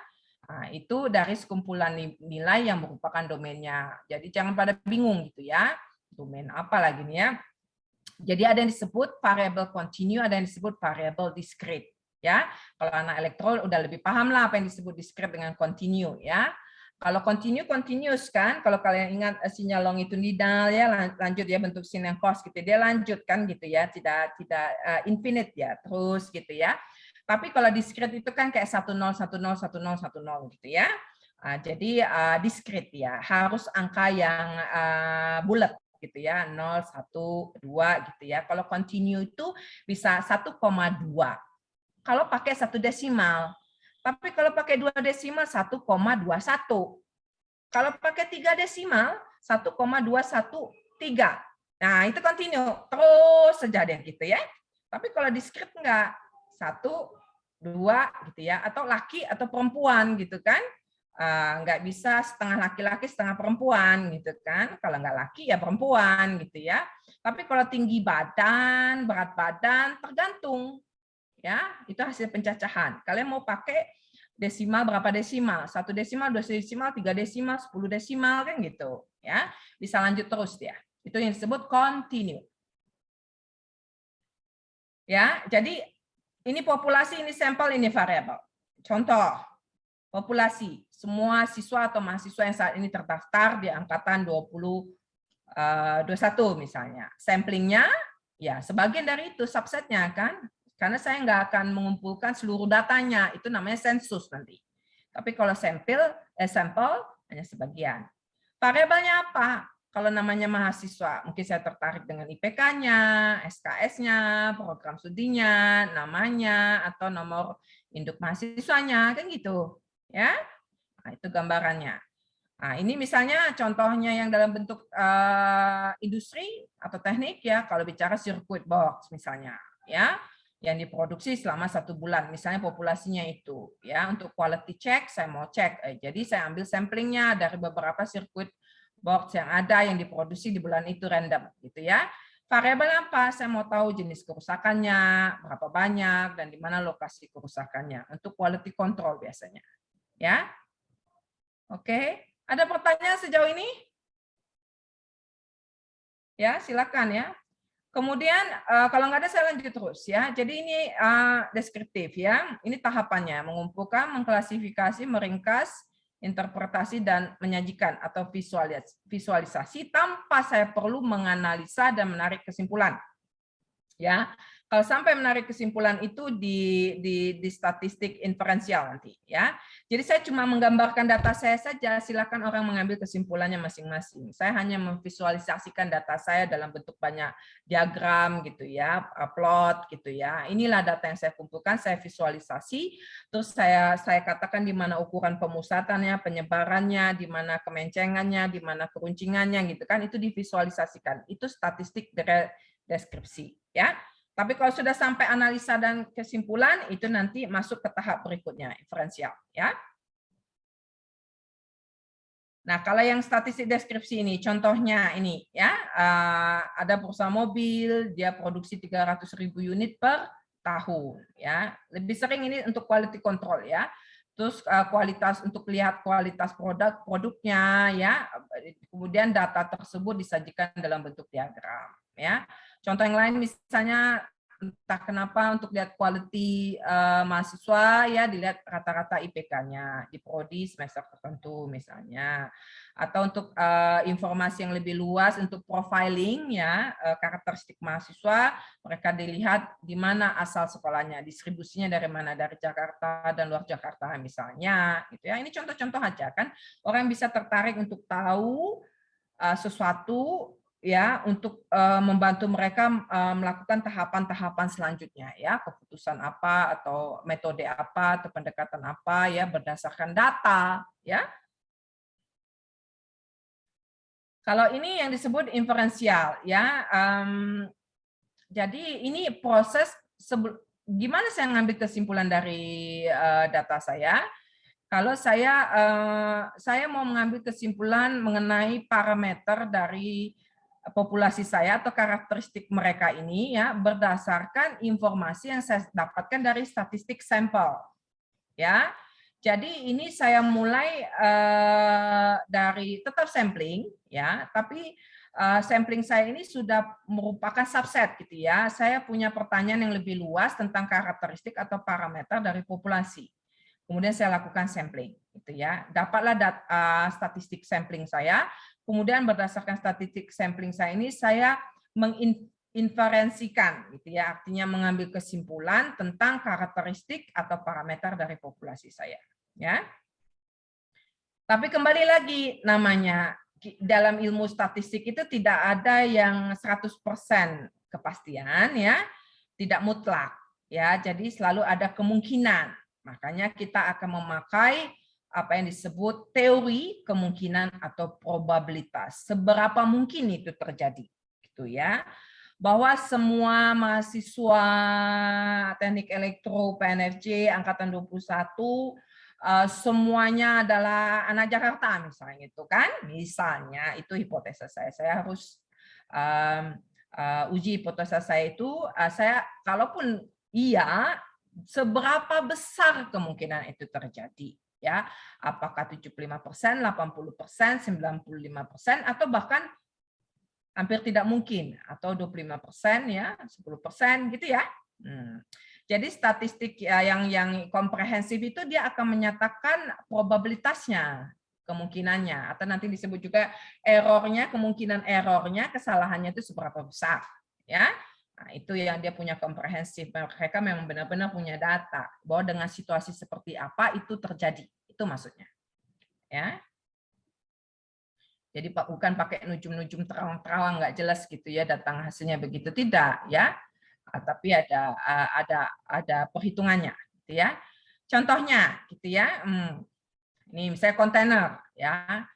Nah, itu dari sekumpulan nilai yang merupakan domainnya. Jadi jangan pada bingung gitu ya. Domain apa lagi nih ya. Jadi ada yang disebut variabel continue, ada yang disebut variabel discrete ya. Kalau anak elektro udah lebih paham lah apa yang disebut discrete dengan continue ya. Kalau continuous kan, kalau kalian ingat sinyal longitudinal ya, lanjut ya, bentuk sin yang cos gitu, dia lanjut kan gitu ya, tidak infinite ya, terus gitu ya. Tapi kalau discrete itu kan kayak 10 10 10 10 gitu ya. Jadi discrete ya, harus angka yang bulat gitu ya, 0 1 2 gitu ya. Kalau continue itu bisa 1,2. Kalau pakai 1 desimal. Tapi kalau pakai 2 desimal 1,21. Kalau pakai 3 desimal 1,213. Nah, itu continue terus saja deh gitu ya. Tapi kalau discrete enggak, 1, 2 gitu ya, atau laki atau perempuan gitu kan. Nggak bisa setengah laki-laki setengah perempuan gitu kan. Kalau nggak laki ya perempuan gitu ya. Tapi kalau tinggi badan, berat badan tergantung ya, itu hasil pencacahan. Kalian mau pakai desimal berapa desimal? 1 desimal, 2 desimal, 3 desimal, 10 desimal kan gitu ya. Bisa lanjut terus ya. Itu yang disebut continue. Ya, jadi ini populasi, ini sampel, ini variabel. Contoh, populasi, semua siswa atau mahasiswa yang saat ini terdaftar di angkatan 2021 misalnya. Samplingnya, ya sebagian dari itu subsetnya kan, karena saya nggak akan mengumpulkan seluruh datanya, itu namanya sensus nanti. Tapi kalau sampel hanya sebagian. Variabelnya apa? Kalau namanya mahasiswa, mungkin saya tertarik dengan IPK-nya, SKS-nya, program studinya, namanya, atau nomor induk mahasiswanya, kan gitu. Ya, nah, itu gambarannya. Nah, ini misalnya contohnya yang dalam bentuk industri atau teknik ya, kalau bicara circuit box misalnya, ya, yang diproduksi selama 1 bulan, misalnya populasinya itu, ya, untuk quality check saya mau cek, jadi saya ambil samplingnya dari beberapa circuit box yang ada yang diproduksi di bulan itu random, gitu ya. Variabel apa? Saya mau tahu jenis kerusakannya, berapa banyak, dan di mana lokasi kerusakannya untuk quality control biasanya, ya. Oke. Ada pertanyaan sejauh ini? Ya, silakan ya. Kemudian kalau nggak ada saya lanjut terus ya. Jadi ini deskriptif ya. Ini tahapannya: mengumpulkan, mengklasifikasi, meringkas, interpretasi dan menyajikan atau visualisasi tanpa saya perlu menganalisa dan menarik kesimpulan. Ya. Kalau sampai menarik kesimpulan itu di statistik inferensial nanti ya. Jadi saya cuma menggambarkan data saya saja, silakan orang mengambil kesimpulannya masing-masing. Saya hanya memvisualisasikan data saya dalam bentuk banyak diagram gitu ya, plot gitu ya. Inilah data yang saya kumpulkan, saya visualisasi, terus saya katakan di mana ukuran pemusatannya, penyebarannya, di mana kemencengannya, di mana keruncingannya gitu kan, itu divisualisasikan. Itu statistik deskripsi ya. Tapi kalau sudah sampai analisa dan kesimpulan, itu nanti masuk ke tahap berikutnya, inferensial. Ya. Nah, kalau yang statistik deskripsi ini, contohnya ini, ya, ada perusahaan mobil, dia produksi 300.000 unit per tahun. Ya. Lebih sering ini untuk quality control. Ya. Terus kualitas, untuk lihat kualitas produknya, ya. Kemudian data tersebut disajikan dalam bentuk diagram. Ya. Contoh yang lain misalnya, entah kenapa untuk lihat quality mahasiswa ya, dilihat rata-rata IPK-nya di prodi semester tertentu misalnya, atau untuk informasi yang lebih luas untuk profiling ya, karakteristik mahasiswa, mereka dilihat di mana asal sekolahnya, distribusinya dari mana, dari Jakarta dan luar Jakarta misalnya gitu ya. Ini contoh-contoh aja kan, orang bisa tertarik untuk tahu sesuatu ya, untuk membantu mereka melakukan tahapan-tahapan selanjutnya ya, keputusan apa atau metode apa atau pendekatan apa ya, berdasarkan data ya. Kalau ini yang disebut inferensial ya, jadi ini proses gimana saya ngambil kesimpulan dari data saya. Kalau saya mau mengambil kesimpulan mengenai parameter dari populasi saya atau karakteristik mereka ini ya, berdasarkan informasi yang saya dapatkan dari statistik sampel. Ya. Jadi ini saya mulai dari tetap sampling ya, tapi sampling saya ini sudah merupakan subset gitu ya. Saya punya pertanyaan yang lebih luas tentang karakteristik atau parameter dari populasi. Kemudian saya lakukan sampling, gitu ya. Dapatlah statistik sampling saya. Kemudian berdasarkan statistik sampling saya ini, saya menginferensikan, gitu ya. Artinya mengambil kesimpulan tentang karakteristik atau parameter dari populasi saya, ya. Tapi kembali lagi, namanya dalam ilmu statistik itu tidak ada yang 100% kepastian, ya, tidak mutlak, ya. Jadi selalu ada kemungkinan. Makanya kita akan memakai apa yang disebut teori kemungkinan atau probabilitas. Seberapa mungkin itu terjadi, gitu ya. bahwa semua mahasiswa Teknik Elektro PNFJ angkatan 21 semuanya adalah anak Jakarta misalnya itu kan, misalnya itu hipotesa saya. Saya harus uji hipotesa saya itu, saya kalaupun iya, seberapa besar kemungkinan itu terjadi, ya? Apakah 75%, 80%, 95%, atau bahkan hampir tidak mungkin, atau 25% ya, 10% gitu ya. Jadi statistik yang komprehensif itu dia akan menyatakan probabilitasnya, kemungkinannya, atau nanti disebut juga errornya, kemungkinan errornya, kesalahannya itu seberapa besar, ya. Nah, itu yang dia punya komprehensif. Mereka memang benar-benar punya data bahwa dengan situasi seperti apa itu terjadi. Itu maksudnya, ya. Jadi bukan pakai nujum-nujum terang-terang nggak jelas gitu ya, datang hasilnya begitu, tidak ya. Tapi ada perhitungannya gitu ya. Contohnya gitu ya. Ini misalnya kontainer ya.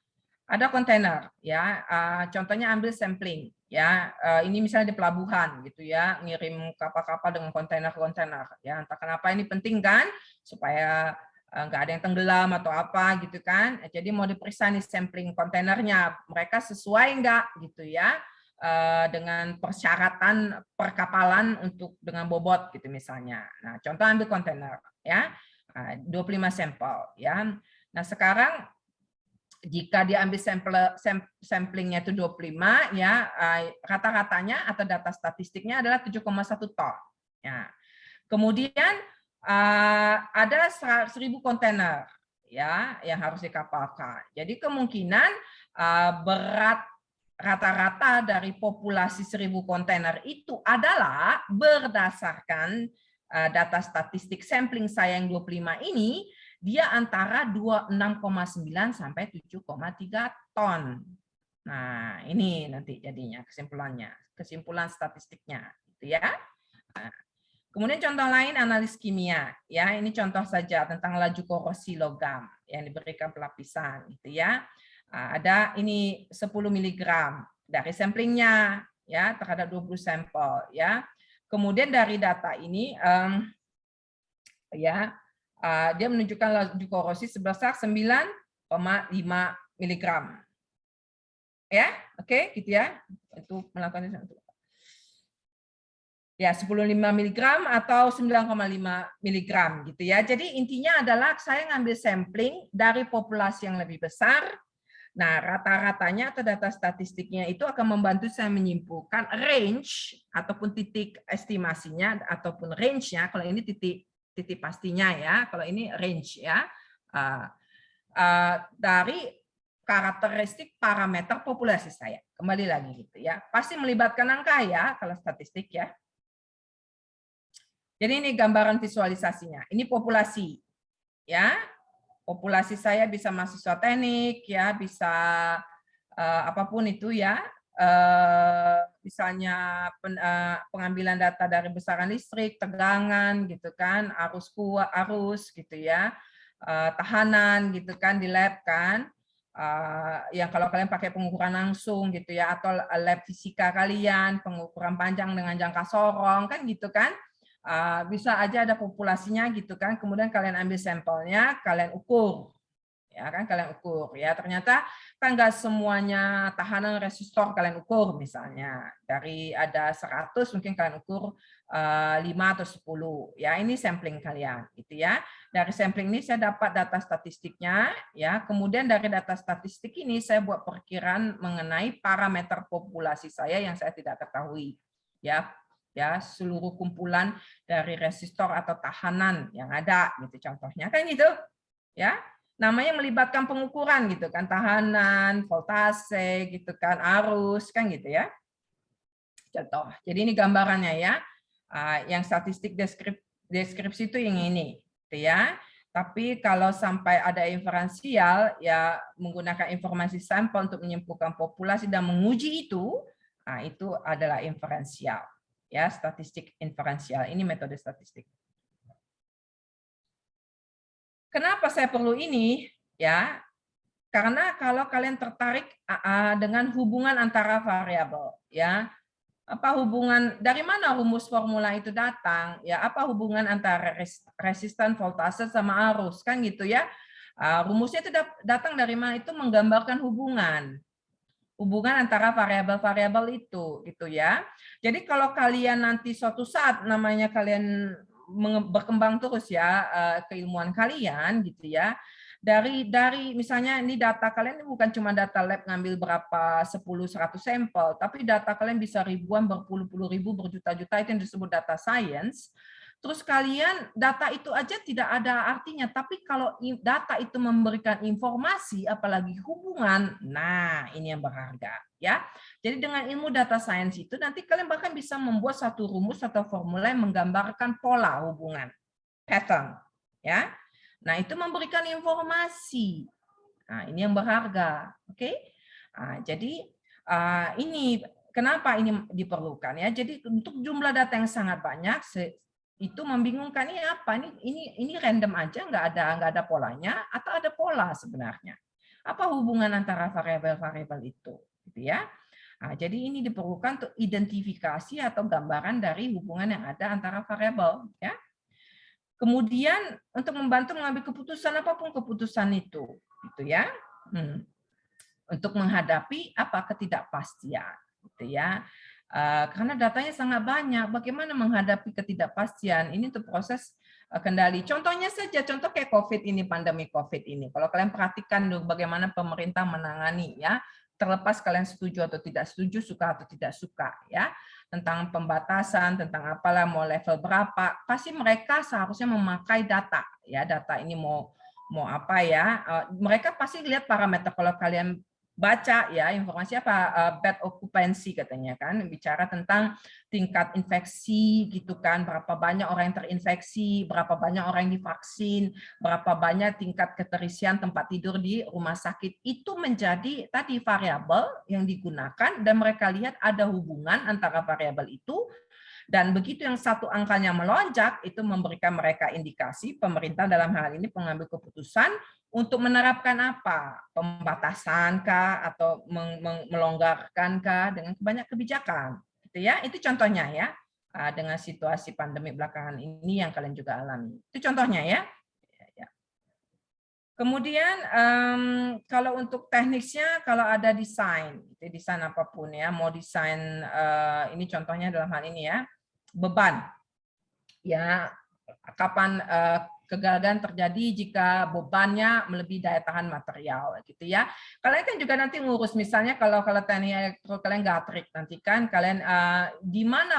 Ada kontainer ya. Contohnya ambil sampling ya. Ini misalnya di pelabuhan gitu ya, ngirim kapal-kapal dengan kontainer-kontainer ya. Entah kenapa ini penting kan, supaya nggak ada yang tenggelam atau apa gitu kan. Jadi mau diperiksa nih sampling kontainernya, mereka sesuai nggak gitu ya dengan persyaratan perkapalan untuk dengan bobot gitu misalnya. Nah, contoh ambil kontainer ya. 25 sampel ya. Nah, sekarang jika diambil samplingnya itu 25 ya, rata-ratanya atau data statistiknya adalah 7,1 ton. Ya. Kemudian ada 1.000 kontainer ya yang harus dikapalkan. Jadi kemungkinan berat rata-rata dari populasi 1.000 kontainer itu adalah berdasarkan data statistik sampling saya yang 25 ini, dia antara 26,9 sampai 7,3 ton. Nah, ini nanti jadinya kesimpulan statistiknya gitu ya. Nah, kemudian contoh lain analis kimia ya, ini contoh saja tentang laju korosi logam yang diberikan pelapisan gitu ya. Ada ini 10 mg dari samplingnya ya terhadap 20 sampel ya. Kemudian dari data ini ya dia menunjukkan laju korosi sebesar 9,5 mg. Ya, oke gitu ya. Itu melakukan ya 10,5 mg atau 9,5 mg gitu ya. Jadi intinya adalah saya ngambil sampling dari populasi yang lebih besar. Nah, rata-ratanya atau data statistiknya itu akan membantu saya menyimpulkan range ataupun titik estimasinya ataupun range-nya. Kalau ini titik pastinya ya, kalau ini range ya. Dari karakteristik parameter populasi saya. Kembali lagi gitu ya. Pasti melibatkan angka ya kalau statistik ya. Jadi ini gambaran visualisasinya. Ini populasi ya. Populasi saya bisa mahasiswa teknik ya, bisa apapun itu ya. Misalnya pengambilan data dari besaran listrik, tegangan gitu kan, arus gitu ya. Tahanan gitu kan di lab kan. Yang kalau kalian pakai pengukuran langsung gitu ya, atau lab fisika kalian, pengukuran panjang dengan jangka sorong kan gitu kan. Bisa aja ada populasinya gitu kan, kemudian kalian ambil sampelnya, kalian ukur ya kan, kalian ukur ya, ternyata kan nggak semuanya tahanan resistor kalian ukur, misalnya dari ada 100 mungkin kalian ukur 5 atau 10 ya, ini sampling kalian gitu ya. Dari sampling ini saya dapat data statistiknya ya, kemudian dari data statistik ini saya buat perkiraan mengenai parameter populasi saya yang saya tidak ketahui ya seluruh kumpulan dari resistor atau tahanan yang ada gitu contohnya kan gitu ya, namanya melibatkan pengukuran gitu kan, tahanan, voltase gitu kan, arus kan gitu ya contoh. Jadi ini gambarannya ya, yang statistik deskripsi itu yang ini gitu ya. Tapi kalau sampai ada inferensial ya, menggunakan informasi sampel untuk menyimpulkan populasi dan menguji itu adalah inferensial. Ya, statistik inferensial ini metode statistik. Kenapa saya perlu ini? Ya, karena kalau kalian tertarik dengan hubungan antara variabel, ya, Apa hubungan, dari mana rumus formula itu datang? Ya, apa hubungan antara resistan, voltase sama arus, kan gitu ya. Rumusnya itu datang dari mana? Itu menggambarkan hubungan antara variabel-variabel itu, gitu ya. Jadi kalau kalian nanti suatu saat namanya kalian berkembang terus ya keilmuan kalian, gitu ya. Dari misalnya ini data kalian ini bukan cuma data lab ngambil berapa 10-100 sampel, tapi data kalian bisa ribuan, berpuluh-puluh ribu, berjuta-juta, itu yang disebut data science. Terus kalian data itu aja tidak ada artinya, tapi kalau data itu memberikan informasi, apalagi hubungan, nah ini yang berharga ya. Jadi dengan ilmu data science itu nanti kalian bahkan bisa membuat satu rumus atau formula yang menggambarkan pola hubungan, pattern, ya. Nah, itu memberikan informasi. Nah, ini yang berharga. Oke? Jadi ini kenapa ini diperlukan ya? Jadi untuk jumlah data yang sangat banyak itu membingungkan, ini apa? Ini random aja, nggak ada polanya atau ada pola sebenarnya? Apa hubungan antara variabel-variabel itu? Gitu ya. Jadi ini diperlukan untuk identifikasi atau gambaran dari hubungan yang ada antara variabel, ya. Kemudian untuk membantu mengambil keputusan apapun keputusan itu, gitu ya, untuk menghadapi ketidakpastian, gitu ya. Karena datanya sangat banyak, bagaimana menghadapi ketidakpastian ini untuk proses kendali. Contohnya saja, contoh kayak COVID ini, pandemi COVID ini. Kalau kalian perhatikan dulu bagaimana pemerintah menangani ya, terlepas kalian setuju atau tidak setuju, suka atau tidak suka ya, tentang pembatasan, tentang apalah mau level berapa, pasti mereka seharusnya memakai data ya, data ini mau apa ya, mereka pasti lihat parameter. Kalau kalian baca ya informasi bed occupancy katanya kan, bicara tentang tingkat infeksi gitu kan, berapa banyak orang yang terinfeksi, berapa banyak orang yang divaksin, berapa banyak tingkat keterisian tempat tidur di rumah sakit, itu menjadi tadi variabel yang digunakan dan mereka lihat ada hubungan antara variabel itu. Dan begitu yang satu angkanya melonjak, itu memberikan mereka indikasi pemerintah dalam hal ini pengambil keputusan untuk menerapkan apa? Pembatasan kah atau melonggarkan kah dengan banyak kebijakan. Gitu ya. Itu contohnya ya. Dengan situasi pandemi belakangan ini yang kalian juga alami. Itu contohnya ya. Kemudian kalau untuk teknisnya, kalau ada desain, desain apapun ya, mau desain ini contohnya dalam hal ini ya, beban, ya kapan kegagalan terjadi jika bebannya melebihi daya tahan material, gitu ya. Kalian kan juga nanti ngurus misalnya kalau teknik elektro kalian gatrik, nanti kan kalian di mana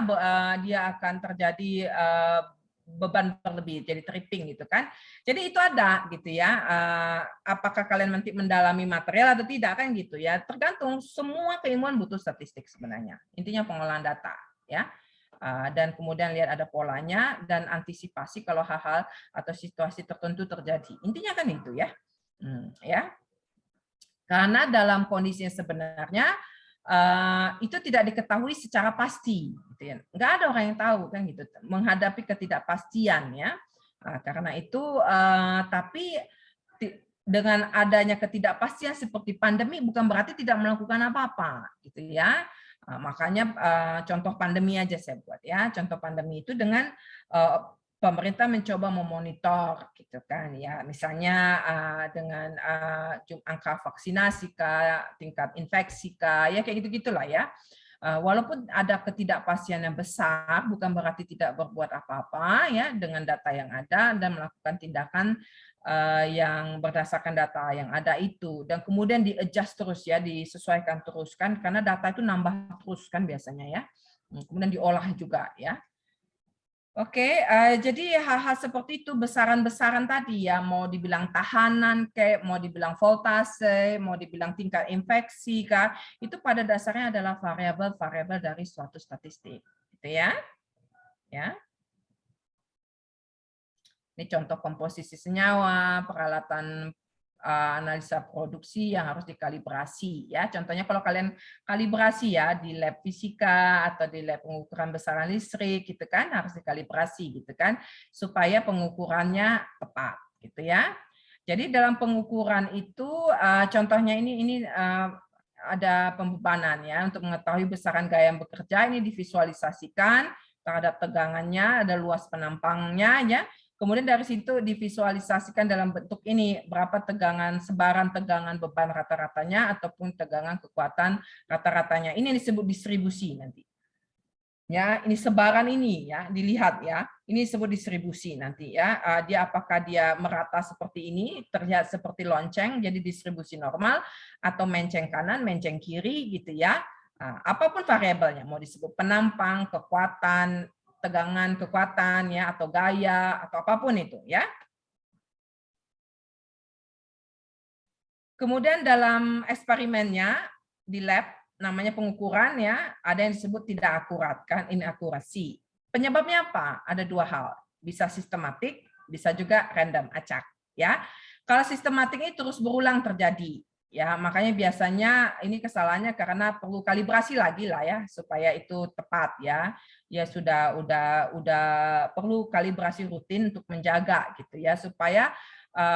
dia akan terjadi beban berlebih, jadi tripping gitu kan. Jadi itu ada gitu ya. Apakah kalian nanti mendalami material atau tidak kan gitu ya. Tergantung, semua keilmuan butuh statistik sebenarnya. Intinya pengolahan data ya. Dan kemudian lihat ada polanya dan antisipasi kalau hal-hal atau situasi tertentu terjadi. Intinya kan itu ya. Ya. Karena dalam kondisi yang sebenarnya itu tidak diketahui secara pasti, gitu ya. Nggak ada orang yang tahu kan gitu. Menghadapi ketidakpastian ya. Karena itu, tapi dengan adanya ketidakpastian seperti pandemi bukan berarti tidak melakukan apa-apa, gitu ya. Makanya contoh pandemi aja saya buat ya. Contoh pandemi itu dengan pemerintah mencoba memonitor gitu kan ya, misalnya dengan angka vaksinasi kah, tingkat infeksi kah, ya kayak gitu-gitulah ya. Walaupun ada ketidakpastian yang besar, bukan berarti tidak berbuat apa-apa ya dengan data yang ada dan melakukan tindakan yang berdasarkan data yang ada itu, dan kemudian di-adjust terus ya, disesuaikan terus kan, karena data itu nambah terus kan biasanya ya. Kemudian diolah juga ya. Oke, jadi hal-hal seperti itu, besaran-besaran tadi ya, mau dibilang tahanan, kayak mau dibilang voltase, mau dibilang tingkat infeksi, kah, itu pada dasarnya adalah variabel-variabel dari suatu statistik, gitu ya. Ya. Ini contoh komposisi senyawa, peralatan analisa produksi yang harus dikalibrasi ya. Contohnya kalau kalian kalibrasi ya di lab fisika atau di lab pengukuran besaran listrik gitu kan, harus dikalibrasi gitu kan supaya pengukurannya tepat gitu ya. Jadi dalam pengukuran itu contohnya ini ada pembebanan ya untuk mengetahui besaran gaya yang bekerja. Ini divisualisasikan terhadap tegangannya, ada luas penampangnya ya. Kemudian dari situ divisualisasikan dalam bentuk ini berapa tegangan, sebaran tegangan beban rata-ratanya ataupun tegangan kekuatan rata-ratanya. Ini disebut distribusi nanti. Ya, ini sebaran ini ya, dilihat ya. Ini disebut distribusi nanti ya. Dia apakah dia merata seperti ini, terlihat seperti lonceng jadi distribusi normal atau menceng kanan, menceng kiri gitu ya. Apapun variabelnya, mau disebut penampang, kekuatan, tegangan, kekuatan ya, atau gaya atau apapun itu ya. Kemudian dalam eksperimennya di lab namanya pengukuran ya, ada yang disebut tidak akurat kan, inakurasi. Penyebabnya apa? Ada dua hal. Bisa sistematik, bisa juga random, acak ya. Kalau sistematik ini terus berulang terjadi. Ya, makanya biasanya ini kesalahannya karena perlu kalibrasi lagi lah ya supaya itu tepat ya. Ya udah perlu kalibrasi rutin untuk menjaga gitu ya supaya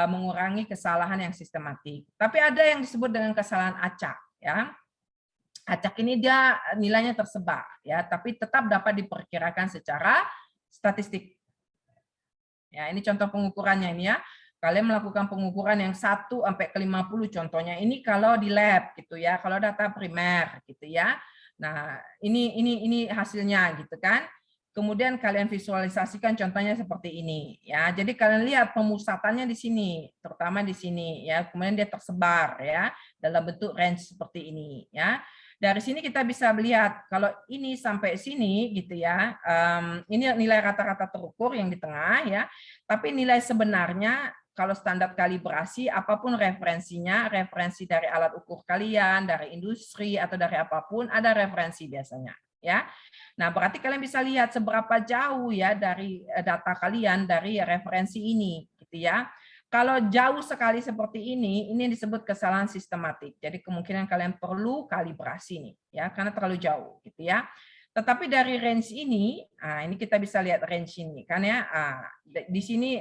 mengurangi kesalahan yang sistematik. Tapi ada yang disebut dengan kesalahan acak ya. Acak ini dia nilainya tersebar ya, tapi tetap dapat diperkirakan secara statistik. Ya, ini contoh pengukurannya ini ya. Kalian melakukan pengukuran yang 1 sampai ke 50 contohnya. Ini kalau di lab gitu ya, kalau data primer gitu ya. Nah, ini hasilnya gitu kan. Kemudian kalian visualisasikan contohnya seperti ini ya. Jadi kalian lihat pemusatannya di sini, terutama di sini ya. Kemudian dia tersebar ya dalam bentuk range seperti ini ya. Dari sini kita bisa melihat kalau ini sampai sini gitu ya. Ini nilai rata-rata terukur yang di tengah ya. Tapi nilai sebenarnya kalau standar kalibrasi, apapun referensinya, referensi dari alat ukur kalian, dari industri atau dari apapun, ada referensi biasanya, ya. Nah, berarti kalian bisa lihat seberapa jauh ya dari data kalian dari referensi ini, gitu ya. Kalau jauh sekali seperti ini disebut kesalahan sistematik. Jadi kemungkinan kalian perlu kalibrasi nih, ya, karena terlalu jauh, gitu ya. Tetapi dari range ini, ini kita bisa lihat range ini, kan ya. Di sini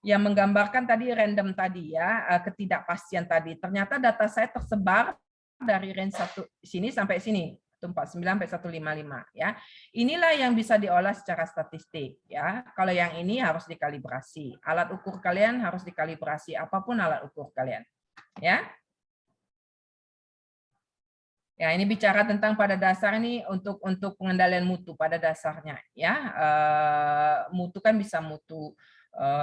yang menggambarkan tadi random tadi ya, ketidakpastian tadi. Ternyata data saya tersebar dari range sini sampai sini, 149 sampai 155 ya. Inilah yang bisa diolah secara statistik ya. Kalau yang ini harus dikalibrasi. Alat ukur kalian harus dikalibrasi apapun alat ukur kalian. Ya. Ya, ini bicara tentang pada dasar ini untuk pengendalian mutu pada dasarnya ya. Mutu kan bisa mutu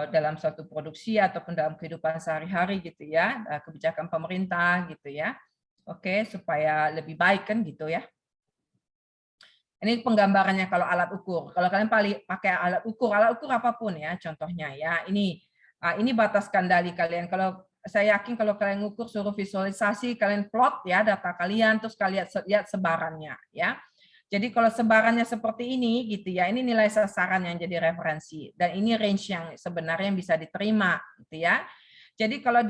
dalam suatu produksi ataupun dalam kehidupan sehari-hari gitu ya, kebijakan pemerintah gitu ya. Oke, supaya lebih baik kan gitu ya. Ini penggambarannya kalau alat ukur. Kalau kalian pakai alat ukur apapun ya, contohnya ya. Ini batas kendali kalian. Kalau saya yakin kalau kalian ngukur suruh visualisasi, kalian plot ya data kalian, terus kalian lihat sebarannya ya. Jadi kalau sebarannya seperti ini gitu ya, ini nilai sasaran yang jadi referensi dan ini range yang sebenarnya bisa diterima gitu ya. Jadi kalau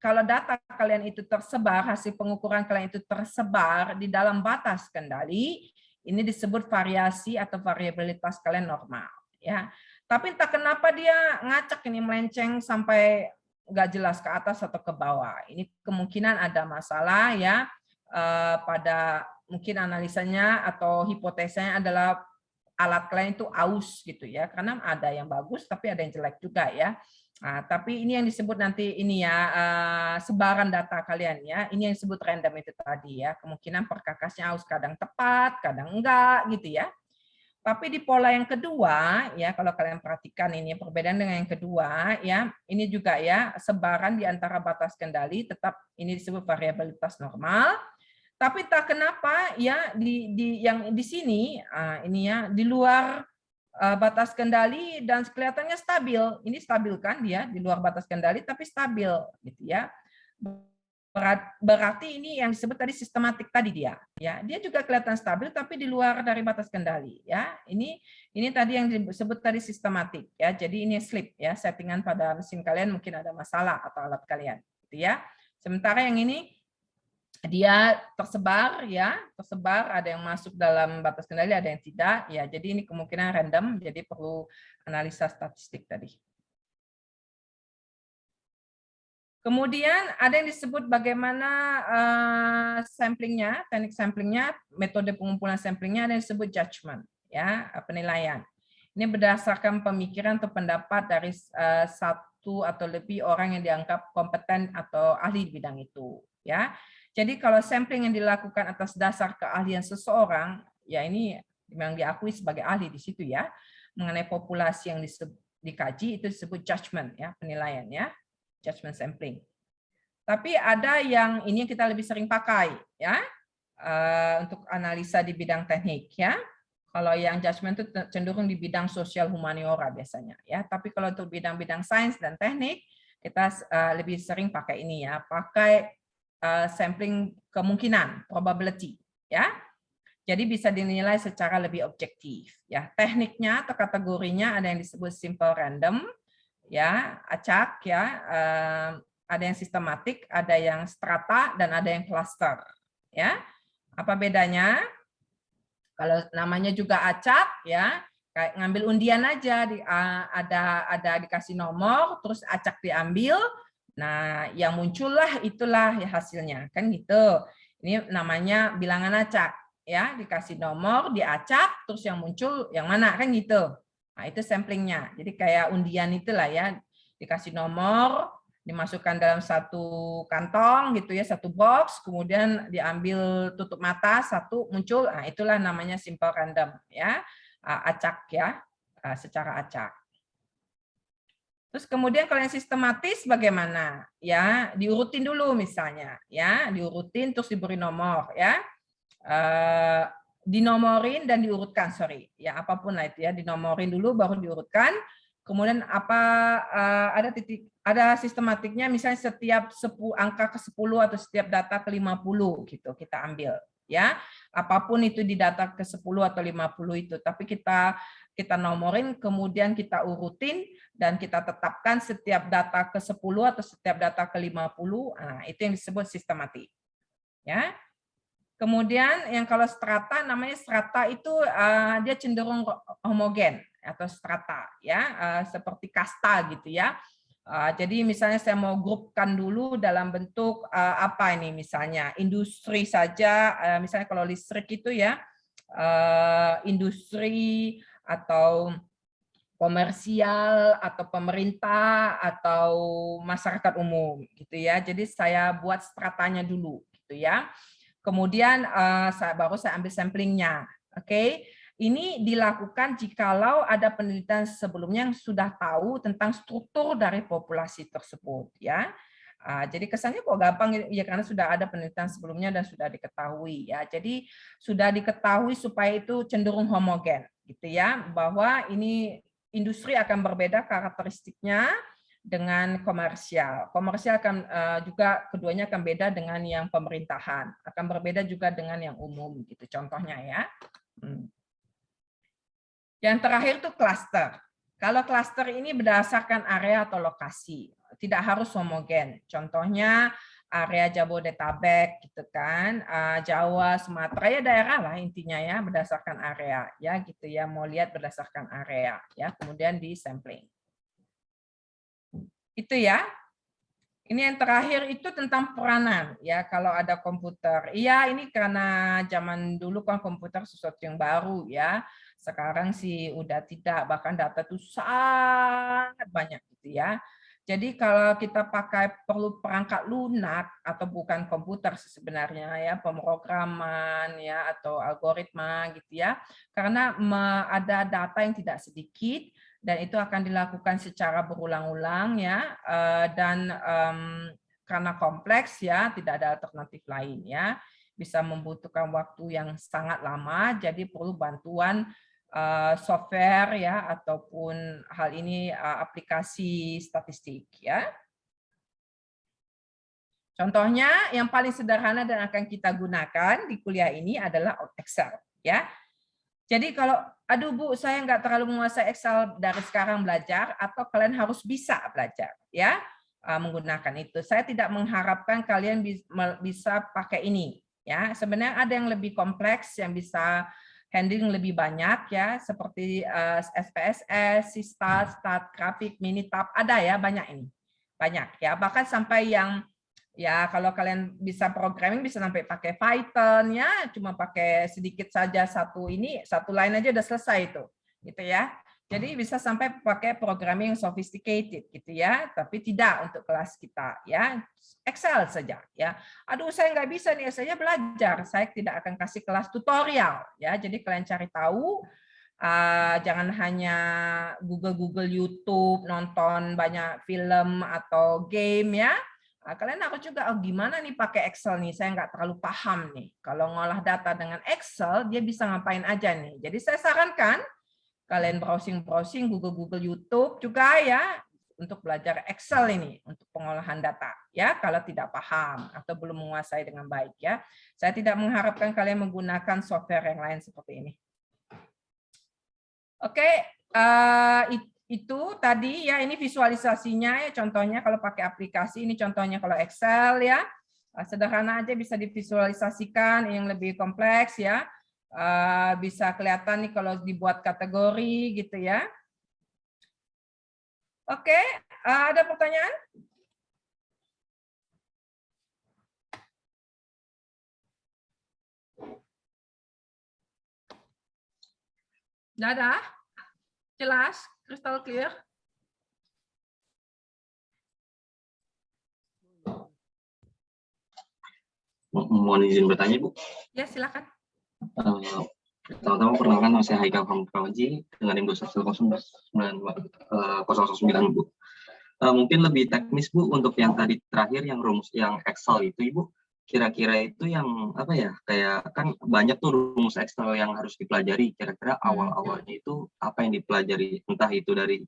kalau data kalian itu tersebar, hasil pengukuran kalian itu tersebar di dalam batas kendali, ini disebut variasi atau variabilitas kalian normal ya. Tapi entah kenapa dia ngacak ini melenceng sampai nggak jelas ke atas atau ke bawah. Ini kemungkinan ada masalah ya pada mungkin analisanya atau hipotesanya adalah alat kalian itu aus gitu ya, karena ada yang bagus tapi ada yang jelek juga ya. Nah, tapi ini yang disebut nanti ini ya sebaran data kalian ya. Ini yang disebut random itu tadi ya. Kemungkinan perkakasnya aus kadang tepat, kadang enggak gitu ya. Tapi di pola yang kedua ya, kalau kalian perhatikan ini perbedaan dengan yang kedua ya, ini juga ya sebaran di antara batas kendali tetap ini disebut variabilitas normal. Tapi tak kenapa ya yang di sini ini ya di luar batas kendali dan kelihatannya stabil. Ini stabil kan dia di luar batas kendali tapi stabil gitu ya. Berarti ini yang disebut tadi sistematik tadi dia. Ya, dia juga kelihatan stabil tapi di luar dari batas kendali ya. Ini tadi yang disebut tadi sistematik ya. Jadi ini slip ya, settingan pada mesin kalian mungkin ada masalah atau alat kalian gitu ya. Sementara yang ini dia tersebar ya, ada yang masuk dalam batas kendali, ada yang tidak ya. Jadi ini kemungkinan random, jadi perlu analisa statistik tadi. Kemudian ada yang disebut bagaimana samplingnya, teknik samplingnya, metode pengumpulan samplingnya ada yang disebut judgment, ya, penilaian. Ini berdasarkan pemikiran atau pendapat dari satu atau lebih orang yang dianggap kompeten atau ahli di bidang itu, ya. Jadi kalau sampling yang dilakukan atas dasar keahlian seseorang, ya ini memang diakui sebagai ahli di situ ya, mengenai populasi yang dikaji itu disebut judgment, ya, penilaian, ya. Judgment sampling. Tapi ada yang ini yang kita lebih sering pakai ya untuk analisa di bidang teknik ya. Kalau yang judgment itu cenderung di bidang sosial humaniora biasanya ya. Tapi kalau untuk bidang-bidang sains dan teknik kita lebih sering pakai ini ya, pakai sampling kemungkinan, probability ya. Jadi bisa dinilai secara lebih objektif ya. Tekniknya atau kategorinya ada yang disebut simple random ya, acak ya, ada yang sistematik, ada yang strata dan ada yang cluster ya. Apa bedanya? Kalau namanya juga acak ya, kayak ngambil undian aja, ada dikasih nomor terus acak diambil. Nah, yang muncullah itulah ya hasilnya, kan gitu. Ini namanya bilangan acak ya, dikasih nomor, diacak terus yang muncul yang mana, kan gitu. Nah, itu samplingnya. Jadi kayak undian itulah ya, dikasih nomor, dimasukkan dalam satu kantong gitu ya, satu box, kemudian diambil tutup mata, satu muncul. Nah, itulah namanya simple random ya. Acak ya, secara acak. Terus kemudian kalau yang sistematis bagaimana? Ya, diurutin dulu misalnya ya, diurutin terus diberi nomor ya. Dinomorin dan diurutkan, ya apapun lah itu ya, dinomorin dulu baru diurutkan. Kemudian ada sistematiknya, misalnya setiap angka ke-10 atau setiap data ke-50 gitu kita ambil ya. Apapun itu di data ke-10 atau 50 itu, tapi kita nomorin, kemudian kita urutin dan kita tetapkan setiap data ke-10 atau setiap data ke-50. Nah, itu yang disebut sistematik. Ya. Kemudian yang kalau strata, namanya strata itu dia cenderung homogen atau strata ya, seperti kasta gitu ya. Jadi misalnya saya mau grupkan dulu dalam bentuk apa ini, misalnya industri saja, misalnya kalau listrik itu ya, industri atau komersial atau pemerintah atau masyarakat umum gitu ya. Jadi saya buat stratanya dulu gitu ya. Kemudian baru saya ambil samplingnya. Oke, ini dilakukan jikalau ada penelitian sebelumnya yang sudah tahu tentang struktur dari populasi tersebut, ya. Jadi kesannya kok gampang ya, karena sudah ada penelitian sebelumnya dan sudah diketahui ya. Jadi sudah diketahui supaya itu cenderung homogen, gitu ya, bahwa ini industri akan berbeda karakteristiknya dengan komersial. Komersial akan juga keduanya akan beda dengan yang pemerintahan, akan berbeda juga dengan yang umum gitu contohnya ya. Yang terakhir tuh klaster. Kalau klaster ini berdasarkan area atau lokasi, tidak harus homogen. Contohnya area Jabodetabek gitu kan, Jawa, Sumatera ya daerah lah intinya ya, berdasarkan area ya gitu ya, mau lihat berdasarkan area ya, kemudian di sampling. Itu ya. Ini yang terakhir itu tentang peranan ya, kalau ada komputer. Iya, ini karena zaman dulu kan komputer sesuatu yang baru ya. Sekarang sih udah tidak, bahkan data itu sangat banyak gitu ya. Jadi kalau kita perlu perangkat lunak atau bukan komputer sebenarnya ya, pemrograman ya atau algoritma gitu ya. Karena ada data yang tidak sedikit dan itu akan dilakukan secara berulang-ulang ya, dan karena kompleks ya, tidak ada alternatif lain ya, bisa membutuhkan waktu yang sangat lama, jadi perlu bantuan software ya ataupun hal ini aplikasi statistik ya. Contohnya yang paling sederhana dan akan kita gunakan di kuliah ini adalah Excel ya. Jadi kalau, aduh Bu, saya nggak terlalu menguasai Excel dari sekarang belajar, atau kalian harus bisa belajar, ya, menggunakan itu. Saya tidak mengharapkan kalian bisa pakai ini, ya. Sebenarnya ada yang lebih kompleks, yang bisa handling lebih banyak, ya, seperti SPSS, Sistat, Stat, Grafik, Minitab, ada ya, banyak ini. banyak ya, bahkan sampai yang ya kalau kalian bisa programming bisa sampai pakai Python ya, cuma pakai sedikit saja satu line aja udah selesai itu, gitu ya. Jadi bisa sampai pakai programming sophisticated gitu ya, tapi tidak untuk kelas kita ya, Excel saja ya. Aduh saya nggak bisa nih, saya belajar, saya tidak akan kasih kelas tutorial ya. Jadi kalian cari tahu, jangan hanya Google YouTube, nonton banyak film atau game ya. Kalian harus juga, gimana nih pakai Excel nih, saya nggak terlalu paham nih. Kalau ngolah data dengan Excel, dia bisa ngapain aja nih. Jadi saya sarankan, kalian browsing-browsing Google YouTube juga ya, untuk belajar Excel ini, untuk pengolahan data. Ya, kalau tidak paham atau belum menguasai dengan baik ya. Saya tidak mengharapkan kalian menggunakan software yang lain seperti ini. Oke, itu tadi ya, ini visualisasinya ya, contohnya kalau pakai aplikasi, ini contohnya kalau Excel ya, sederhana aja bisa divisualisasikan. Yang lebih kompleks ya, bisa kelihatan nih kalau dibuat kategori gitu ya. Oke, ada pertanyaan? Nggak ada? Jelas? Crystal clear? Mohon izin bertanya, Bu. Ya, silakan. Pertama-tama perkenalkan, nama saya Haikal Prawaji dengan NIM 21009, Bu. Mungkin lebih teknis, Bu, untuk yang tadi terakhir yang rumus yang Excel itu, Ibu. Kira-kira itu yang apa ya? Kayak kan banyak tuh rumus Excel yang harus dipelajari. Kira-kira awal-awalnya itu apa yang dipelajari? Entah itu dari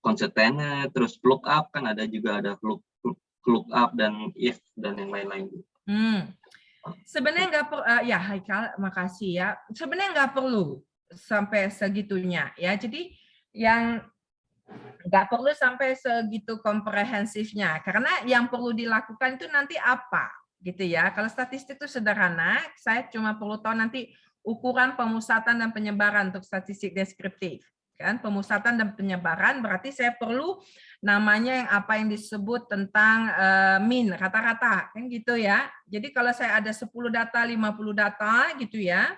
konsetennya, terus lookup, kan ada juga ada lookup dan if dan yang lain-lain. Sebenarnya nggak perlu, ya Haikal, makasih ya. Sebenarnya nggak perlu sampai segitunya ya. Jadi yang nggak perlu sampai segitu komprehensifnya, karena yang perlu dilakukan itu nanti apa, gitu ya. Kalau statistik itu sederhana, saya cuma perlu tahu nanti ukuran pemusatan dan penyebaran untuk statistik deskriptif. Kan, pemusatan dan penyebaran berarti saya perlu namanya yang apa yang disebut tentang mean, rata-rata kan gitu ya. Jadi kalau saya ada 10 data, 50 data gitu ya,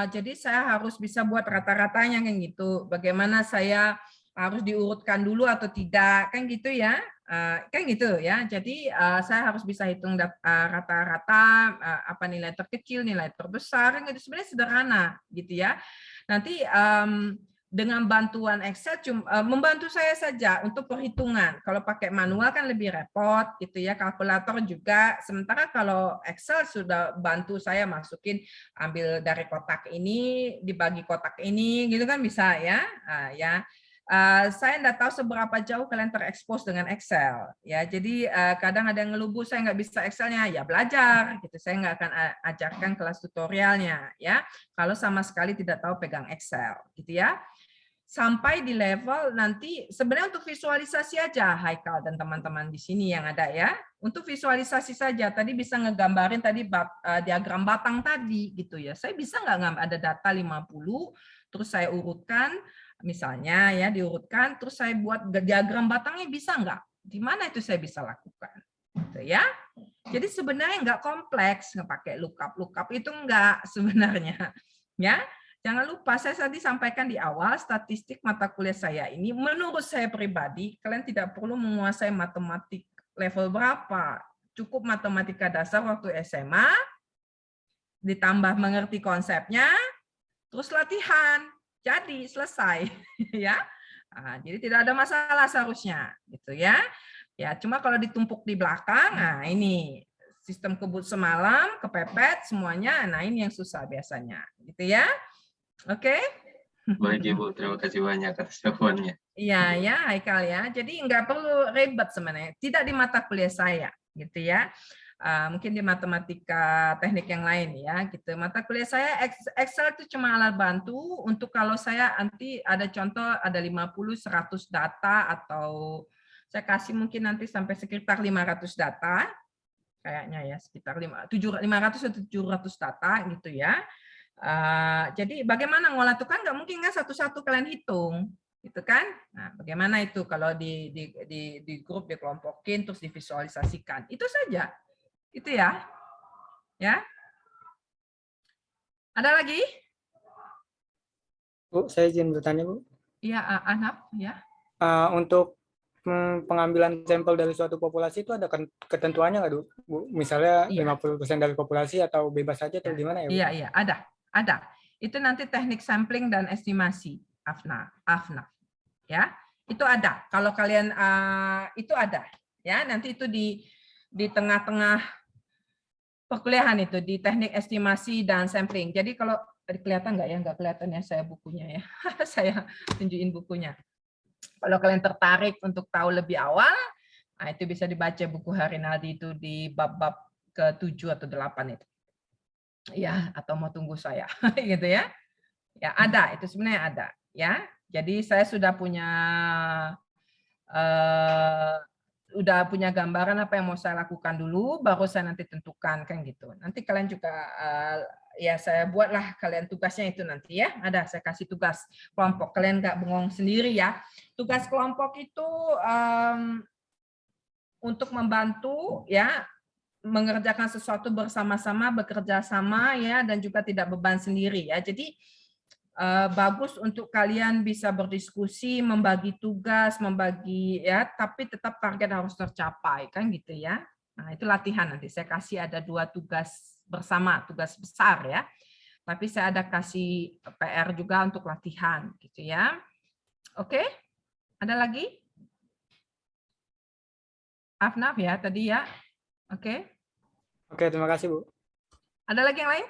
jadi saya harus bisa buat rata-ratanya kan gitu. Bagaimana saya harus diurutkan dulu atau tidak kan gitu ya, kan gitu ya. Jadi saya harus bisa hitung rata-rata, apa nilai terkecil, nilai terbesar kan gitu. Sebenarnya sederhana gitu ya. Nanti dengan bantuan Excel membantu saya saja untuk perhitungan. Kalau pakai manual kan lebih repot gitu ya, kalkulator juga. Sementara kalau Excel sudah bantu saya masukin, ambil dari kotak ini dibagi kotak ini gitu kan bisa ya. Ya. Saya enggak tahu seberapa jauh kalian terekspos dengan Excel ya. Jadi kadang ada yang ngelubu, saya nggak bisa Excelnya, ya belajar gitu. Saya nggak akan ajarkan kelas tutorialnya ya kalau sama sekali tidak tahu pegang Excel gitu ya. Sampai di level nanti sebenarnya untuk visualisasi aja Haikal dan teman-teman di sini yang ada ya. Untuk visualisasi saja, tadi bisa ngegambarin tadi diagram batang tadi gitu ya. Saya bisa nggak ada data 50 terus saya urutkan misalnya ya, diurutkan terus saya buat diagram batangnya, bisa nggak? Di mana itu saya bisa lakukan? Gitu ya. Jadi sebenarnya nggak kompleks pakai lookup itu nggak sebenarnya ya. Jangan lupa, saya tadi sampaikan di awal, statistik mata kuliah saya ini, menurut saya pribadi, kalian tidak perlu menguasai matematik level berapa. Cukup matematika dasar waktu SMA, ditambah mengerti konsepnya, terus latihan. Jadi selesai. Ya. Nah, jadi tidak ada masalah seharusnya. Gitu ya. Ya, cuma kalau ditumpuk di belakang, nah ini sistem kebut semalam, kepepet semuanya, nah ini yang susah biasanya. Gitu ya. Oke. Baik Ibu, terima kasih banyak atas jawabannya. Iya ya, Haikal ya. Jadi nggak perlu ribet sebenarnya. Tidak di mata kuliah saya, gitu ya. Mungkin di matematika teknik yang lain ya, gitu. Mata kuliah saya Excel itu cuma alat bantu untuk kalau saya nanti ada contoh ada 50-100 data atau saya kasih mungkin nanti sampai sekitar 500 data, kayaknya ya sekitar 500 atau 700 data gitu ya. Jadi bagaimana ngolah itu kan nggak mungkin kan satu-satu kalian hitung gitu kan? Nah, bagaimana itu kalau di grup dikelompokin terus divisualisasikan? Itu saja, itu ya, ya. Ada lagi? Bu, saya izin bertanya, Bu. Iya, Anap, ya. Untuk pengambilan sampel dari suatu populasi itu ada ketentuannya nggak, Bu? Misalnya Iya. 50% dari populasi atau bebas saja atau gimana ya, Bu? Iya, ada. Itu nanti teknik sampling dan estimasi, Afna, ya. Itu ada. Kalau kalian itu ada, ya. Nanti itu di tengah-tengah perkuliahan itu di teknik estimasi dan sampling. Jadi kalau kelihatan nggak ya? Nggak kelihatan ya saya bukunya ya. Saya tunjukin bukunya. Kalau kalian tertarik untuk tahu lebih awal, nah itu bisa dibaca buku Harinaldi itu di bab-bab ke-7 atau 8 itu. Ya, atau mau tunggu saya gitu ya. Ya, ada, itu sebenarnya ada, ya. Jadi saya sudah punya gambaran apa yang mau saya lakukan dulu, baru saya nanti tentukan kan gitu. Nanti kalian juga ya saya buatlah kalian tugasnya itu nanti ya. Ada saya kasih tugas kelompok. Kalian nggak bengong sendiri ya. Tugas kelompok itu untuk membantu ya mengerjakan sesuatu bersama-sama, bekerja sama ya, dan juga tidak beban sendiri ya. Jadi bagus untuk kalian bisa berdiskusi, membagi tugas, membagi ya, tapi tetap target harus tercapai kan gitu ya. Nah, itu latihan nanti. Saya kasih ada 2 tugas bersama, tugas besar ya. Tapi saya ada kasih PR juga untuk latihan gitu ya. Oke? Ada lagi? Afnaf ya tadi ya. Oke. Oke, terima kasih, Bu. Ada lagi yang lain?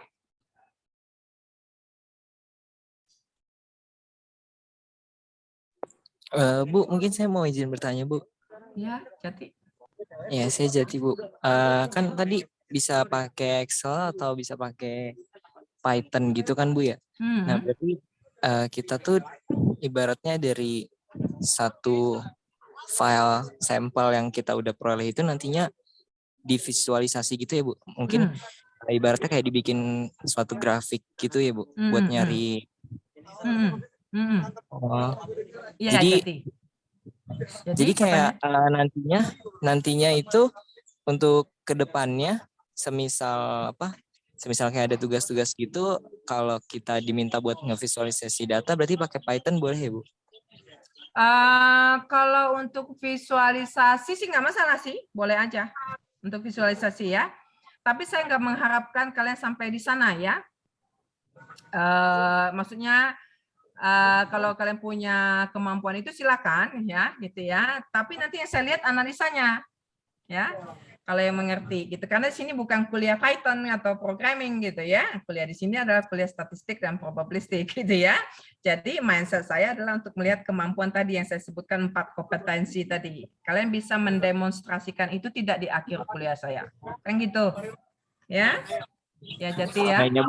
Bu, mungkin saya mau izin bertanya, Bu. Ya, Jati. Ya, saya Jati, Bu. Kan tadi bisa pakai Excel atau bisa pakai Python gitu kan, Bu ya? Nah, berarti kita tuh ibaratnya dari satu file sampel yang kita udah peroleh itu nantinya divisualisasi gitu ya, Bu? Mungkin ibaratnya kayak dibikin suatu grafik gitu ya, Bu? Buat nyari. Oh, ya, jadi kayak nantinya itu untuk kedepannya semisal kayak ada tugas-tugas gitu, kalau kita diminta buat ngevisualisasi data berarti pakai Python boleh ya, Bu? Kalau untuk visualisasi sih nggak masalah sih, boleh aja untuk visualisasi ya. Tapi saya nggak mengharapkan kalian sampai di sana ya. Maksudnya kalau kalian punya kemampuan itu silakan ya, gitu ya. Tapi nanti yang saya lihat analisanya, ya. Kalau yang mengerti, gitu. Karena di sini bukan kuliah Python atau programming gitu ya. Kuliah di sini adalah kuliah statistik dan probabilistik gitu ya. Jadi mindset saya adalah untuk melihat kemampuan tadi yang saya sebutkan 4 kompetensi tadi. Kalian bisa mendemonstrasikan itu tidak di akhir kuliah saya, kan gitu, ya. Ya Jati ya. Ya?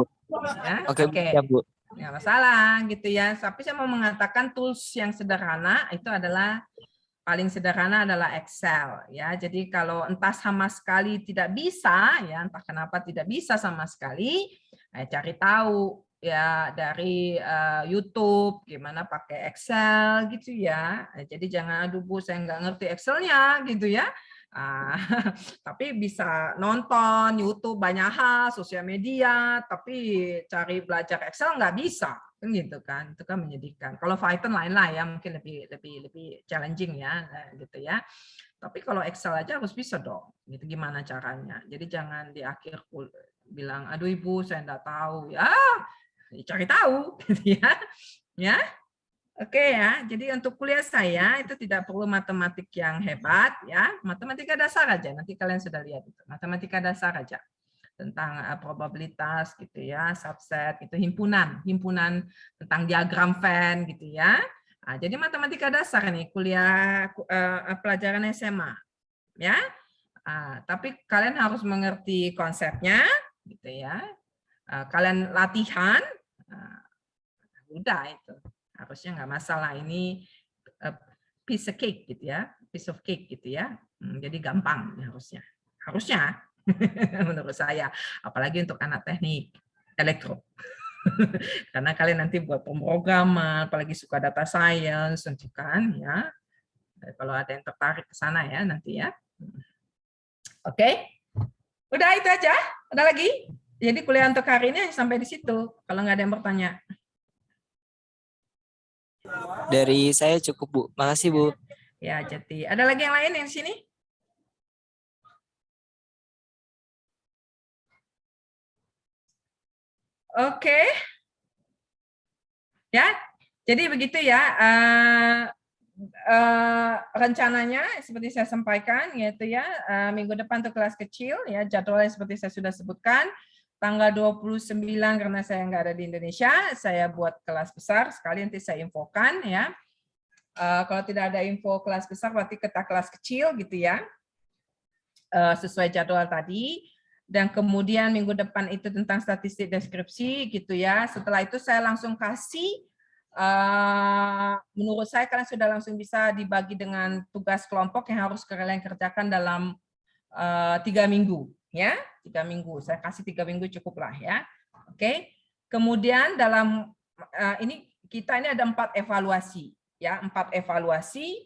Oke. Ya, Bu. Nggak masalah gitu ya. Tapi saya mau mengatakan tools yang sederhana itu adalah paling sederhana adalah Excel ya. Jadi kalau entah sama sekali tidak bisa ya, entah kenapa tidak bisa sama sekali, cari tahu ya dari YouTube gimana pakai Excel gitu ya. Jadi jangan aduh Bu saya nggak ngerti Excelnya gitu ya. Tapi bisa nonton YouTube banyak hal, sosial media, tapi cari belajar Excel nggak bisa, kan gitu kan? Itu kan menyedihkan. Kalau Python lain lah ya, mungkin lebih challenging ya, gitu ya. Tapi kalau Excel aja harus bisa dong. Gitu gimana caranya? Jadi jangan di akhir bilang, aduh Ibu saya nggak tahu ya, cari tahu, gitu ya. Ya. Oke ya, jadi untuk kuliah saya itu tidak perlu matematik yang hebat ya, matematika dasar aja. Nanti kalian sudah lihat itu, matematika dasar aja tentang probabilitas gitu ya, subset itu himpunan tentang diagram Venn gitu ya. Nah, jadi matematika dasar nih kuliah pelajaran SMA ya. Tapi kalian harus mengerti konsepnya gitu ya. Kalian latihan, udah itu. Harusnya nggak masalah, ini piece of cake gitu ya, piece of cake gitu ya. Jadi gampang harusnya menurut saya, apalagi untuk anak teknik elektro. Karena kalian nanti buat pemrograman, apalagi suka data science, kan ya. Kalau ada yang tertarik ke sana ya nanti ya. Oke. Udah itu aja. Ada lagi? Jadi kuliah untuk hari ini sampai di situ. Kalau nggak ada yang bertanya. Dari saya cukup, Bu. Makasih, Bu. Ya, jadi ada lagi yang lain yang di sini? Oke. Ya, jadi begitu ya. Rencananya seperti saya sampaikan, yaitu ya minggu depan untuk kelas kecil, ya jadwalnya seperti saya sudah sebutkan. Tanggal 29 karena saya nggak ada di Indonesia, saya buat kelas besar. Sekali nanti saya infokan ya. Kalau tidak ada info kelas besar, berarti kita kelas kecil gitu ya. Sesuai jadwal tadi. Dan kemudian minggu depan itu tentang statistik deskripsi gitu ya. Setelah itu saya langsung kasih, menurut saya kalian sudah langsung bisa dibagi dengan tugas kelompok yang harus kalian kerjakan dalam 3 minggu. Ya, 3 minggu. Saya kasih 3 minggu cukup lah ya. Oke. Kemudian dalam ini kita ini ada 4 evaluasi. Ya, 4 evaluasi,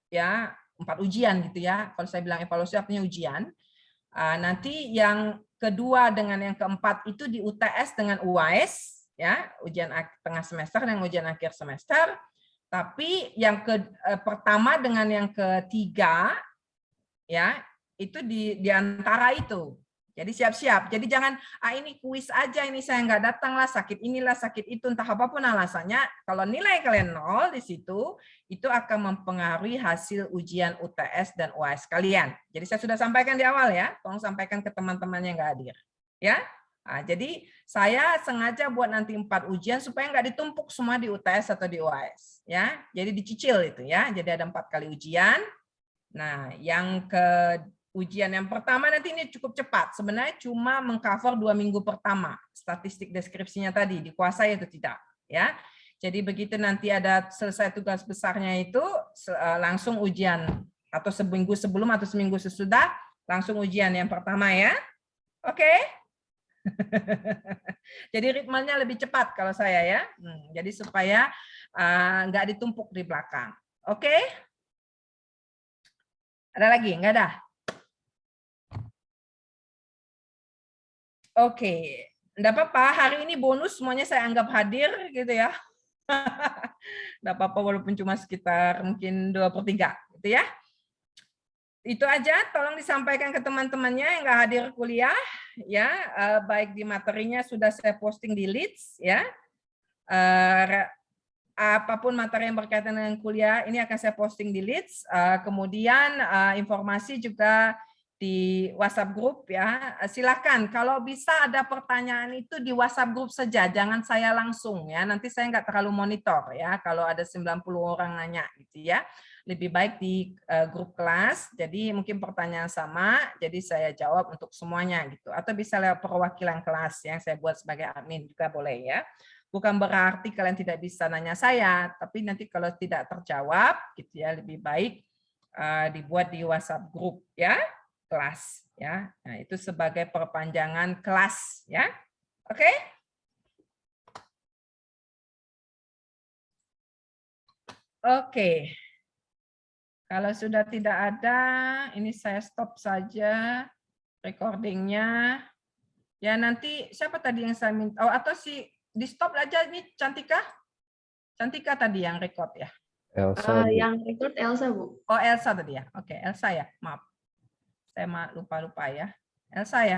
ya 4 ujian gitu ya. Kalau saya bilang evaluasi artinya ujian. Nanti yang kedua dengan yang keempat itu di UTS dengan UAS, ya ujian tengah semester dan ujian akhir semester. Tapi yang pertama dengan yang ketiga, ya itu di antara itu. Jadi siap-siap. Jadi jangan ini kuis aja, ini saya nggak datang lah, sakit inilah, sakit itu, entah apapun alasannya. Kalau nilai kalian 0 di situ, itu akan mempengaruhi hasil ujian UTS dan UAS kalian. Jadi saya sudah sampaikan di awal ya, tolong sampaikan ke teman-teman yang nggak hadir. Ya, jadi saya sengaja buat nanti 4 ujian supaya nggak ditumpuk semua di UTS atau di UAS. Ya, jadi dicicil itu ya. Jadi ada 4 kali ujian. Nah, yang ujian yang pertama nanti ini cukup cepat. Sebenarnya cuma mengcover 2 minggu pertama. Statistik deskripsinya tadi dikuasai atau tidak, ya. Jadi begitu nanti ada selesai tugas besarnya itu langsung ujian atau seminggu sebelum atau seminggu sesudah langsung ujian yang pertama ya. Oke. Jadi ritmenya lebih cepat kalau saya ya. Jadi supaya nggak ditumpuk di belakang. Oke. Ada lagi? Nggak ada? Oke, enggak apa-apa. Hari ini bonus semuanya saya anggap hadir gitu ya. Enggak apa-apa walaupun cuma sekitar mungkin 2/3 gitu ya. Itu aja, tolong disampaikan ke teman-temannya yang nggak hadir kuliah ya, baik di materinya sudah saya posting di Leads ya. Apapun materi yang berkaitan dengan kuliah ini akan saya posting di Leads. Kemudian informasi juga di WhatsApp grup ya. Silakan kalau bisa ada pertanyaan itu di WhatsApp grup saja, jangan saya langsung ya. Nanti saya nggak terlalu monitor ya kalau ada 90 orang nanya gitu ya. Lebih baik di grup kelas. Jadi mungkin pertanyaan sama, jadi saya jawab untuk semuanya gitu. Atau bisa lewat perwakilan kelas yang saya buat sebagai admin juga boleh ya. Bukan berarti kalian tidak bisa nanya saya, tapi nanti kalau tidak terjawab gitu ya, lebih baik dibuat di WhatsApp grup ya. Kelas ya. Nah, itu sebagai perpanjangan kelas ya. Oke? Oke. Kalau sudah tidak ada, ini saya stop saja recordingnya. Ya nanti siapa tadi yang saya minta? Oh, atau di stop aja ini Cantika? Cantika tadi yang record ya. Elsa, Bu. Yang record Elsa, Bu. Oh, Elsa tadi ya. Oke, Elsa ya. Maaf. Saya lupa ya. Elsa ya.